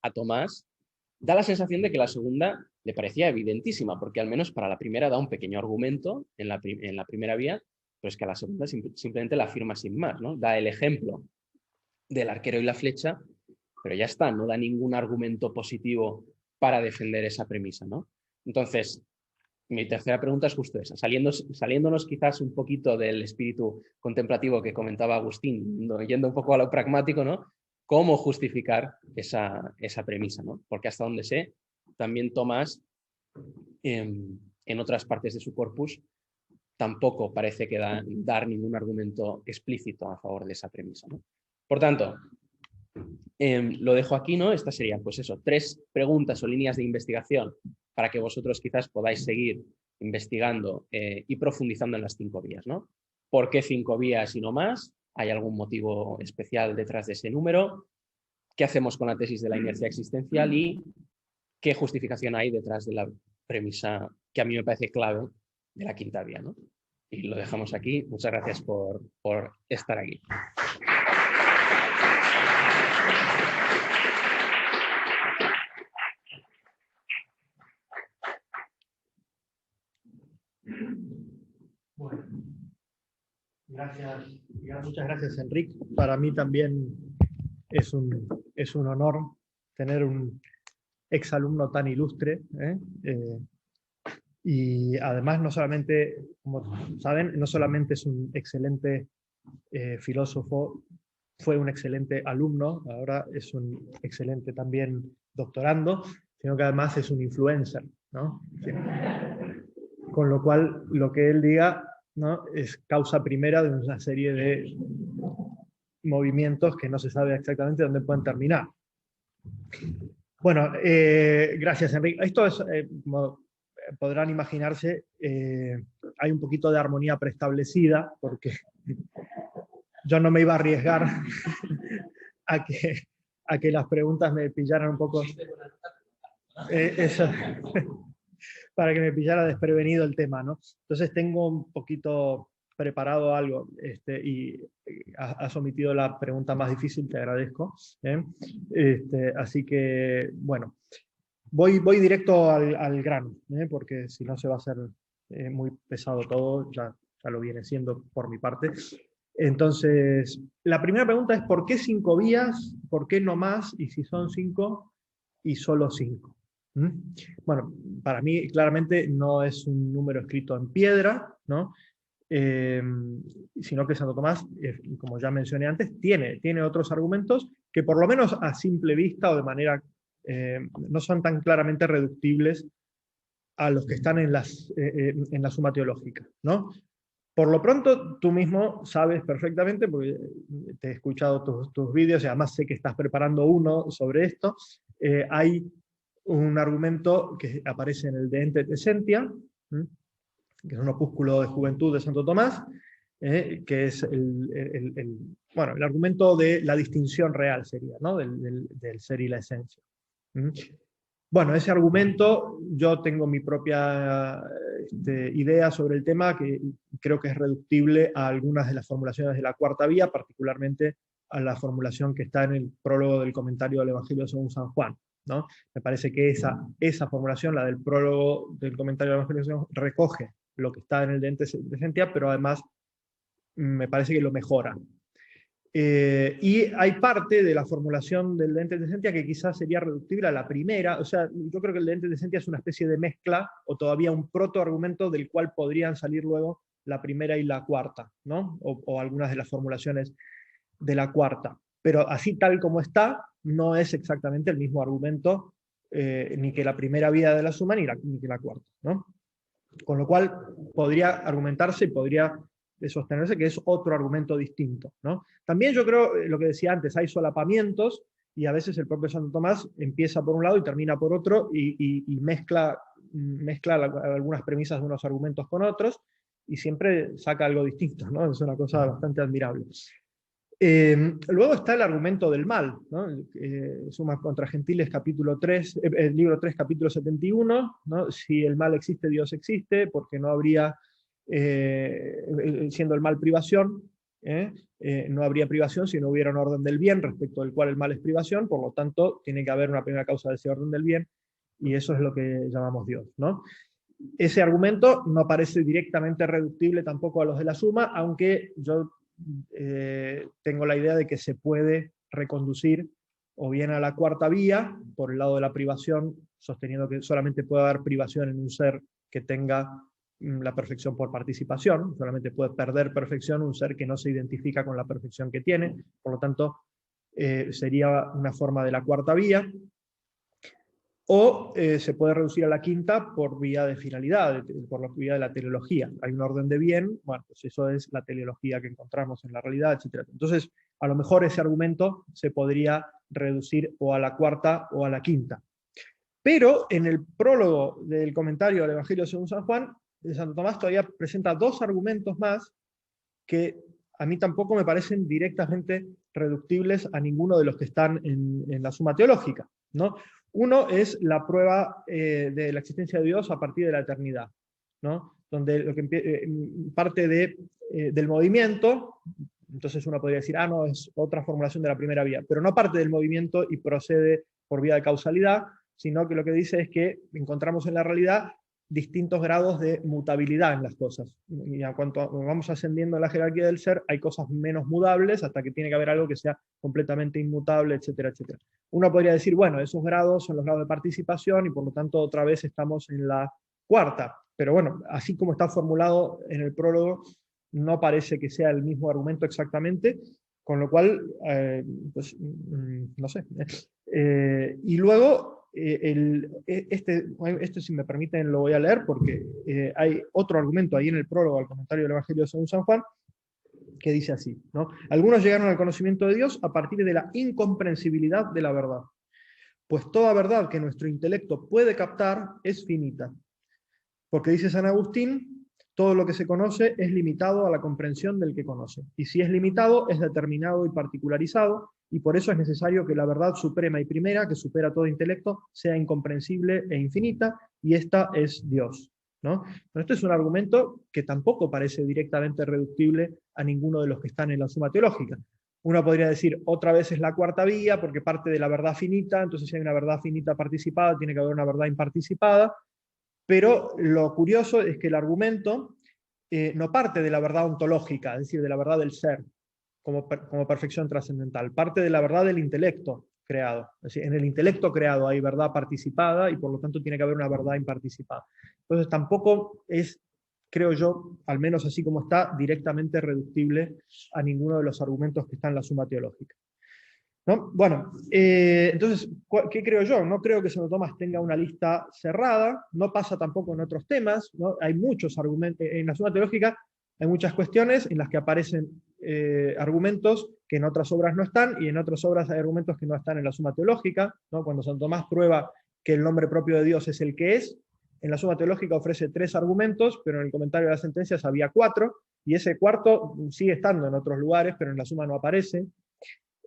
a Tomás da la sensación de que la segunda le parecía evidentísima, porque al menos para la primera da un pequeño argumento en la primera vía, pero es que a la segunda simplemente la afirma sin más, ¿no? Da el ejemplo del arquero y la flecha, pero ya está, no da ningún argumento positivo para defender esa premisa, ¿no? Entonces, mi tercera pregunta es justo esa, saliéndonos quizás un poquito del espíritu contemplativo que comentaba Agustín, yendo un poco a lo pragmático, ¿no? ¿Cómo justificar esa premisa, ¿no? Porque hasta donde sé, también Tomás, en otras partes de su corpus, tampoco parece que dar ningún argumento explícito a favor de esa premisa, ¿no? Por tanto, lo dejo aquí, ¿no? Estas serían, pues eso, 3 preguntas o líneas de investigación para que vosotros quizás podáis seguir investigando y profundizando en las 5 vías, ¿no? ¿Por qué 5 vías y no más? ¿Hay algún motivo especial detrás de ese número? ¿Qué hacemos con la tesis de la inercia existencial? ¿Y qué justificación hay detrás de la premisa que a mí me parece clave de la quinta vía, ¿no? Y lo dejamos aquí. Muchas gracias por estar aquí. Bueno, muchas gracias, Enrique. Para mí también es un honor tener un exalumno tan ilustre, y además no solamente, como saben, no solamente es un excelente filósofo, fue un excelente alumno, ahora es un excelente también doctorando, sino que además es un influencer, ¿no? Con lo cual, lo que él diga, ¿no?, es causa primera de una serie de movimientos que no se sabe exactamente dónde pueden terminar. Bueno, gracias, Enrique. Esto es, como podrán imaginarse, hay un poquito de armonía preestablecida, porque yo no me iba a arriesgar a que las preguntas me pillaran un poco... para que me pillara desprevenido el tema, ¿no? Entonces tengo un poquito preparado algo, y has omitido la pregunta más difícil, te agradezco. Así que, bueno, voy directo al grano, porque si no se va a hacer muy pesado todo, ya lo viene siendo por mi parte. Entonces, la primera pregunta es ¿por qué 5 vías? ¿Por qué no más? Y si son 5 y solo 5. Bueno, para mí claramente no es un número escrito en piedra, ¿no? Sino que Santo Tomás, como ya mencioné antes, tiene otros argumentos que por lo menos a simple vista o de manera no son tan claramente reductibles a los que están en la suma teológica, ¿no? Por lo pronto, tú mismo sabes perfectamente, porque te he escuchado tus vídeos y además sé que estás preparando uno sobre esto, hay un argumento que aparece en el De Ente et Essentia, que es un opúsculo de juventud de Santo Tomás, que es bueno, el argumento de la distinción real sería, ¿no? del ser y la esencia. Bueno, ese argumento, yo tengo mi propia idea sobre el tema, que creo que es reductible a algunas de las formulaciones de la cuarta vía, particularmente a la formulación que está en el prólogo del comentario del Evangelio según San Juan, ¿no? Me parece que esa formulación, la del prólogo del comentario del Evangelio según Juan, recoge lo que está en el De Ente et Essentia, pero además me parece que lo mejora. Y hay parte de la formulación del De Ente et Essentia que quizás sería reductible a la primera. O sea, yo creo que el De Ente et Essentia es una especie de mezcla o todavía un protoargumento del cual podrían salir luego la primera y la cuarta, ¿no? O algunas de las formulaciones de la cuarta. Pero así tal como está, no es exactamente el mismo argumento, ni que la primera vía de la suma ni que la cuarta, ¿no? Con lo cual podría argumentarse y podría de sostenerse que es otro argumento distinto, ¿no? También yo creo, lo que decía antes, hay solapamientos y a veces el propio Santo Tomás empieza por un lado y termina por otro y mezcla algunas premisas de unos argumentos con otros y siempre saca algo distinto, ¿no? Es una cosa bastante admirable. Luego está el argumento del mal, ¿no? Suma contra Gentiles, capítulo 3, libro 3, capítulo 71, ¿no? Si el mal existe, Dios existe, porque no habría, siendo el mal privación, no habría privación si no hubiera un orden del bien respecto del cual el mal es privación, por lo tanto tiene que haber una primera causa de ese orden del bien, y eso es lo que llamamos Dios, ¿no? Ese argumento no parece directamente reductible tampoco a los de la suma, aunque yo tengo la idea de que se puede reconducir o bien a la cuarta vía, por el lado de la privación, sosteniendo que solamente puede haber privación en un ser que tenga la perfección por participación, solamente puede perder perfección un ser que no se identifica con la perfección que tiene, por lo tanto sería una forma de la cuarta vía, o se puede reducir a la quinta por vía de finalidad, por la vía de la teleología. Hay un orden de bien, bueno, pues eso es la teleología que encontramos en la realidad, etc. Entonces, a lo mejor ese argumento se podría reducir o a la cuarta o a la quinta. Pero en el prólogo del comentario del Evangelio según San Juan, Santo Tomás todavía presenta dos argumentos más que a mí tampoco me parecen directamente reductibles a ninguno de los que están en la suma teológica, ¿no? Uno es la prueba de la existencia de Dios a partir de la eternidad, ¿no? Donde lo que parte del movimiento, entonces uno podría decir, no, es otra formulación de la primera vía, pero no parte del movimiento y procede por vía de causalidad, sino que lo que dice es que encontramos en la realidad distintos grados de mutabilidad en las cosas. Y a cuanto vamos ascendiendo en la jerarquía del ser, hay cosas menos mudables hasta que tiene que haber algo que sea completamente inmutable, etcétera, etcétera. Uno podría decir, bueno, esos grados son los grados de participación y por lo tanto otra vez estamos en la cuarta. Pero bueno, así como está formulado en el prólogo, no parece que sea el mismo argumento exactamente, con lo cual, pues, no sé. Y luego, si me permiten lo voy a leer porque hay otro argumento ahí en el prólogo al comentario del Evangelio según San Juan que dice así, ¿no? Algunos llegaron al conocimiento de Dios a partir de la incomprensibilidad de la verdad, pues toda verdad que nuestro intelecto puede captar es finita, porque dice San Agustín, todo lo que se conoce es limitado a la comprensión del que conoce, y si es limitado es determinado y particularizado, y por eso es necesario que la verdad suprema y primera, que supera todo intelecto, sea incomprensible e infinita, y esta es Dios, ¿no? Pero este es un argumento que tampoco parece directamente reductible a ninguno de los que están en la suma teológica. Uno podría decir, otra vez es la cuarta vía, porque parte de la verdad finita, entonces si hay una verdad finita participada, tiene que haber una verdad imparticipada, pero lo curioso es que el argumento no parte de la verdad ontológica, es decir, de la verdad del ser, como perfección trascendental, parte de la verdad del intelecto creado. Es decir, en el intelecto creado hay verdad participada y por lo tanto tiene que haber una verdad imparticipada. Entonces tampoco es, creo yo, al menos así como está, directamente reductible a ninguno de los argumentos que están en la Summa Teológica, ¿no? Bueno, entonces, ¿qué creo yo? No creo que Santo Tomás tenga una lista cerrada, no pasa tampoco en otros temas, ¿no? Hay muchos argumentos, en la Summa Teológica hay muchas cuestiones en las que aparecen argumentos que en otras obras no están, y en otras obras hay argumentos que no están en la Summa Teológica, ¿no? Cuando Santo Tomás prueba que el nombre propio de Dios es el que es, en la Summa Teológica ofrece 3 argumentos, pero en el comentario de las sentencias había 4, y ese cuarto sigue estando en otros lugares, pero en la Summa no aparece.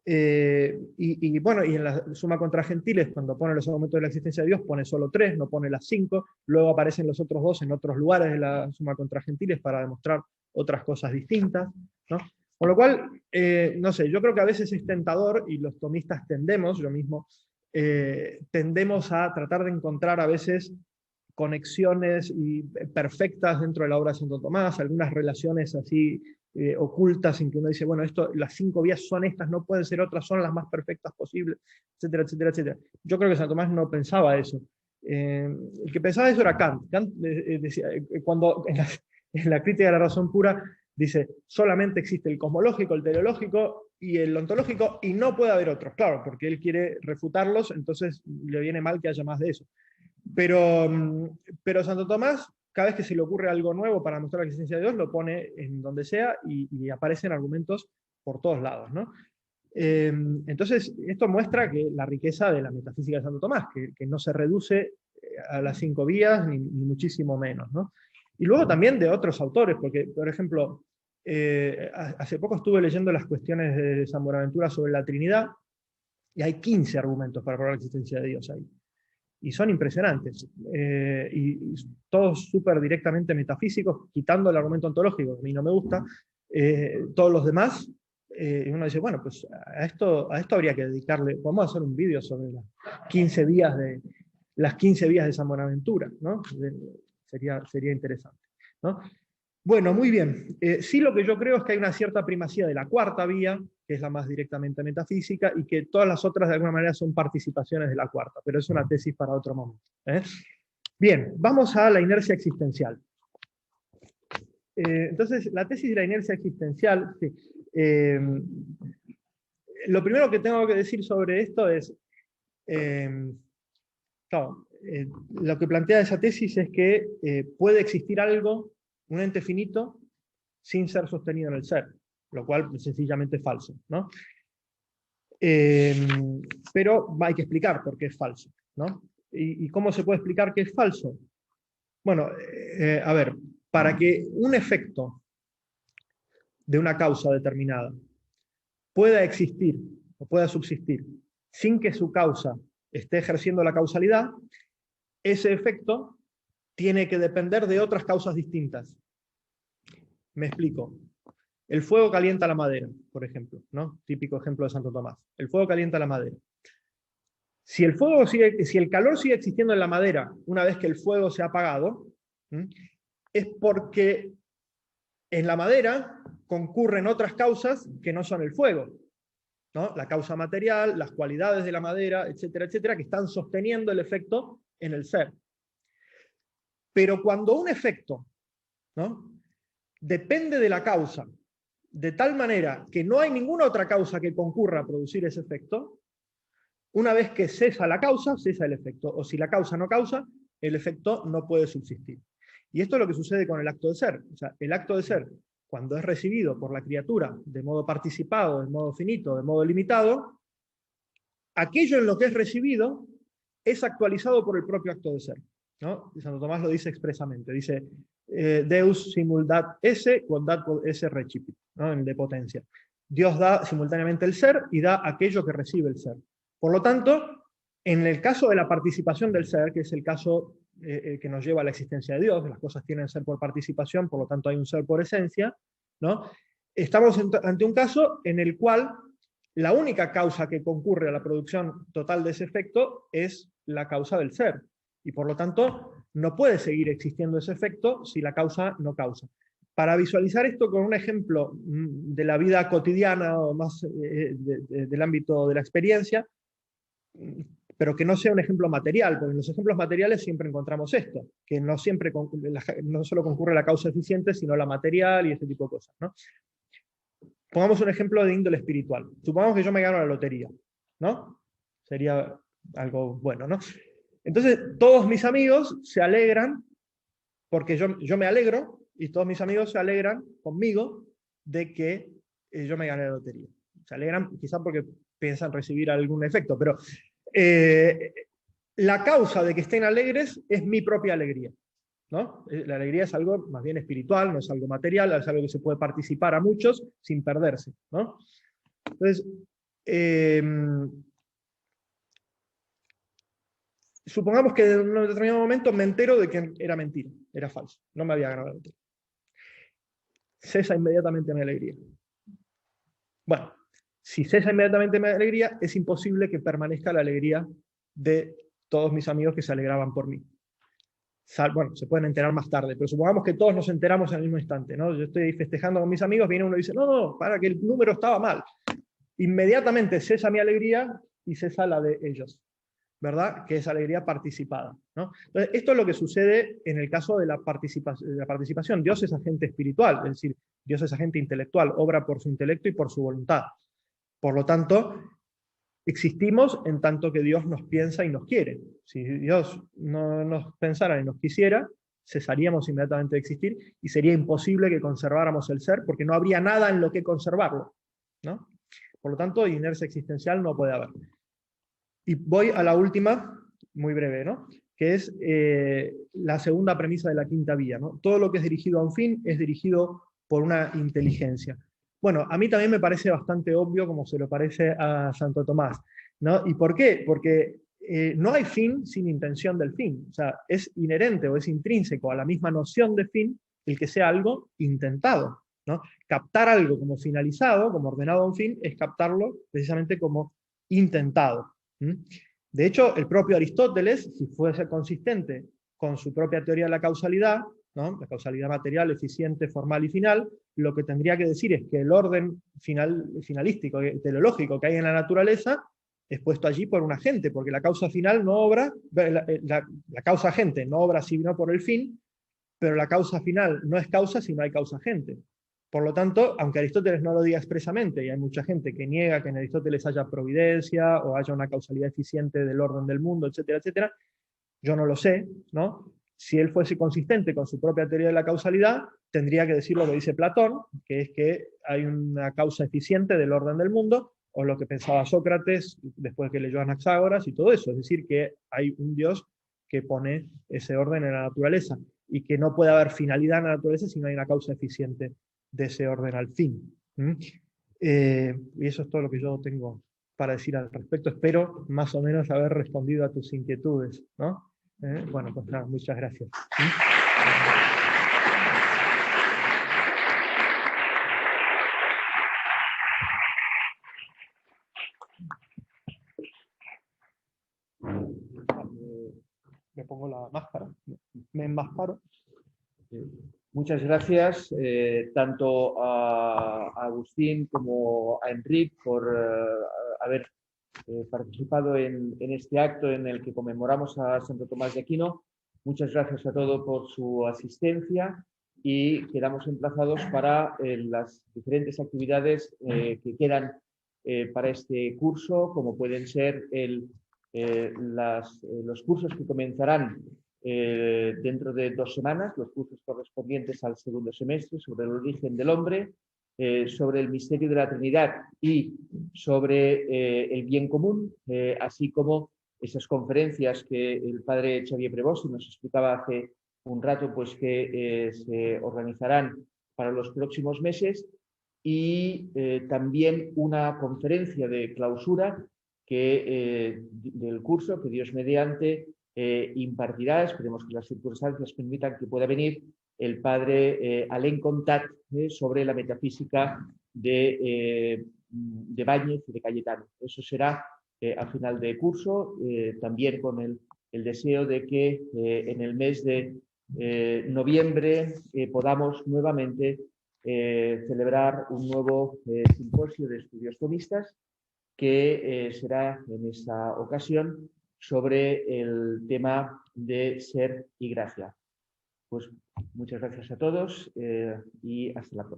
Bueno, y en la Summa contra Gentiles, cuando pone los argumentos de la existencia de Dios, pone solo 3, no pone las 5, luego aparecen los otros 2 en otros lugares de la Summa contra Gentiles para demostrar otras cosas distintas, ¿no? Con lo cual, no sé, yo creo que a veces es tentador, y los tomistas tendemos, yo mismo, tendemos a tratar de encontrar a veces conexiones perfectas dentro de la obra de Santo Tomás, algunas relaciones así ocultas en que uno dice, bueno, las 5 vías son estas, no pueden ser otras, son las más perfectas posibles, etcétera, etcétera, etcétera. Yo creo que Santo Tomás no pensaba eso. El que pensaba eso era Kant. Kant decía, cuando en la crítica de la razón pura, dice, solamente existe el cosmológico, el teleológico y el ontológico, y no puede haber otros. Claro, porque él quiere refutarlos, entonces le viene mal que haya más de eso. Pero Santo Tomás, cada vez que se le ocurre algo nuevo para mostrar la existencia de Dios, lo pone en donde sea y aparecen argumentos por todos lados, ¿no? Entonces, esto muestra que la riqueza de la metafísica de Santo Tomás, que no se reduce a las 5 vías, ni muchísimo menos, ¿no? Y luego también de otros autores, porque, por ejemplo, hace poco estuve leyendo las cuestiones de San Buenaventura sobre la Trinidad, y hay 15 argumentos para probar la existencia de Dios ahí. Y son impresionantes, y todos súper directamente metafísicos, quitando el argumento ontológico, que a mí no me gusta, todos los demás, uno dice, bueno, pues a esto habría que dedicarle, podemos hacer un vídeo sobre las 15 vías de San Buenaventura, ¿no? Sería interesante, ¿no? Bueno, muy bien. Sí, lo que yo creo es que hay una cierta primacía de la cuarta vía, que es la más directamente metafísica, y que todas las otras de alguna manera son participaciones de la cuarta, pero es una tesis para otro momento, ¿eh? Bien, vamos a la inercia existencial. Entonces, la tesis de la inercia existencial, sí. Lo primero que tengo que decir sobre esto es, claro, lo que plantea esa tesis es que puede existir algo, un ente finito, sin ser sostenido en el ser, lo cual es sencillamente falso, ¿no? Pero hay que explicar por qué es falso, ¿no? ¿Y cómo se puede explicar que es falso? Bueno, a ver, para que un efecto de una causa determinada pueda existir o pueda subsistir sin que su causa esté ejerciendo la causalidad, ese efecto tiene que depender de otras causas distintas. Me explico. El fuego calienta la madera, por ejemplo, ¿no? Típico ejemplo de Santo Tomás. El fuego calienta la madera. Si el calor sigue existiendo en la madera una vez que el fuego se ha apagado, es porque en la madera concurren otras causas que no son el fuego, ¿no? La causa material, las cualidades de la madera, etcétera, etcétera, que están sosteniendo el efecto en el ser. Pero cuando un efecto, ¿no?, depende de la causa, de tal manera que no hay ninguna otra causa que concurra a producir ese efecto, una vez que cesa la causa, cesa el efecto. O si la causa no causa, el efecto no puede subsistir. Y esto es lo que sucede con el acto de ser. O sea, el acto de ser, cuando es recibido por la criatura de modo participado, de modo finito, de modo limitado, aquello en lo que es recibido es actualizado por el propio acto de ser, ¿no? Y Santo Tomás lo dice expresamente. Dice, Deus simul dat esse, quod dat esse recipit, ¿no? En de potencia. Dios da simultáneamente el ser y da aquello que recibe el ser. Por lo tanto, en el caso de la participación del ser, que es el caso que nos lleva a la existencia de Dios, las cosas tienen ser por participación, por lo tanto hay un ser por esencia, ¿no? Estamos ante un caso en el cual la única causa que concurre a la producción total de ese efecto es la causa del ser. Y por lo tanto, no puede seguir existiendo ese efecto si la causa no causa. Para visualizar esto con un ejemplo de la vida cotidiana o más del ámbito de la experiencia, pero que no sea un ejemplo material, porque en los ejemplos materiales siempre encontramos esto, que no siempre no solo concurre la causa eficiente, sino la material y este tipo de cosas, ¿no? Pongamos un ejemplo de índole espiritual. Supongamos que yo me gano la lotería, ¿no? Sería algo bueno, ¿no? Entonces, todos mis amigos se alegran, porque yo me alegro, y todos mis amigos se alegran conmigo de que yo me gané la lotería. Se alegran quizá porque piensan recibir algún efecto, pero la causa de que estén alegres es mi propia alegría, ¿no? La alegría es algo más bien espiritual, no es algo material, es algo que se puede participar a muchos sin perderse, ¿no? Entonces, supongamos que en un determinado momento me entero de que era mentira, era falso, no me había ganado la lotería. Cesa inmediatamente mi alegría. Bueno, si cesa inmediatamente mi alegría, es imposible que permanezca la alegría de todos mis amigos que se alegraban por mí. Bueno, se pueden enterar más tarde, pero supongamos que todos nos enteramos en el mismo instante, ¿no? Yo estoy festejando con mis amigos, viene uno y dice, no, para que el número estaba mal. Inmediatamente cesa mi alegría y cesa la de ellos, ¿verdad? Que es alegría participada, ¿no? Entonces, esto es lo que sucede en el caso de la participación. Dios es agente espiritual, es decir, Dios es agente intelectual, obra por su intelecto y por su voluntad. Por lo tanto, existimos en tanto que Dios nos piensa y nos quiere. Si Dios no nos pensara y nos quisiera, cesaríamos inmediatamente de existir y sería imposible que conserváramos el ser porque no habría nada en lo que conservarlo, ¿no? Por lo tanto, inercia existencial no puede haber. Y voy a la última, muy breve, ¿no? Que es la segunda premisa de la quinta vía, ¿no? Todo lo que es dirigido a un fin es dirigido por una inteligencia. Bueno, a mí también me parece bastante obvio, como se lo parece a Santo Tomás, ¿no? ¿Y por qué? Porque no hay fin sin intención del fin. O sea, es inherente o es intrínseco a la misma noción de fin el que sea algo intentado, ¿no? Captar algo como finalizado, como ordenado a un fin, es captarlo precisamente como intentado. De hecho, el propio Aristóteles, si fuese consistente con su propia teoría de la causalidad, ¿no? La causalidad material, eficiente, formal y final, lo que tendría que decir es que el orden finalístico, teleológico que hay en la naturaleza es puesto allí por un agente, porque la causa final no obra, la causa agente no obra sino por el fin, pero la causa final no es causa si no hay causa agente. Por lo tanto, aunque Aristóteles no lo diga expresamente, y hay mucha gente que niega que en Aristóteles haya providencia o haya una causalidad eficiente del orden del mundo, etcétera, etcétera, yo no lo sé, ¿no? Si él fuese consistente con su propia teoría de la causalidad, tendría que decir lo que dice Platón, que es que hay una causa eficiente del orden del mundo, o lo que pensaba Sócrates después que leyó Anaxágoras y todo eso, es decir, que hay un Dios que pone ese orden en la naturaleza y que no puede haber finalidad en la naturaleza si no hay una causa eficiente de ese orden al fin. Y eso es todo lo que yo tengo para decir al respecto. Espero más o menos haber respondido a tus inquietudes, ¿no? Bueno, pues nada, muchas gracias. Me pongo la máscara, me enmascaro. Muchas gracias tanto a Agustín como a Enric por haber participado en este acto en el que conmemoramos a Santo Tomás de Aquino. Muchas gracias a todos por su asistencia y quedamos emplazados para las diferentes actividades que quedan para este curso, como pueden ser los cursos que comenzarán dentro de 2 semanas, los cursos correspondientes al segundo semestre sobre el origen del hombre, sobre el misterio de la Trinidad y sobre el bien común, así como esas conferencias que el padre Xavier Prevost nos explicaba hace un rato, pues que se organizarán para los próximos meses, y también una conferencia de clausura del curso que Dios mediante impartirá, esperemos que las circunstancias permitan que pueda venir, el padre Alain Contat sobre la metafísica de Báñez y de Cayetano. Eso será a final de curso, también con el deseo de que en el mes de noviembre podamos nuevamente celebrar un nuevo simposio de estudios tomistas que será en esta ocasión sobre el tema de ser y gracia. Pues muchas gracias a todos y hasta la próxima.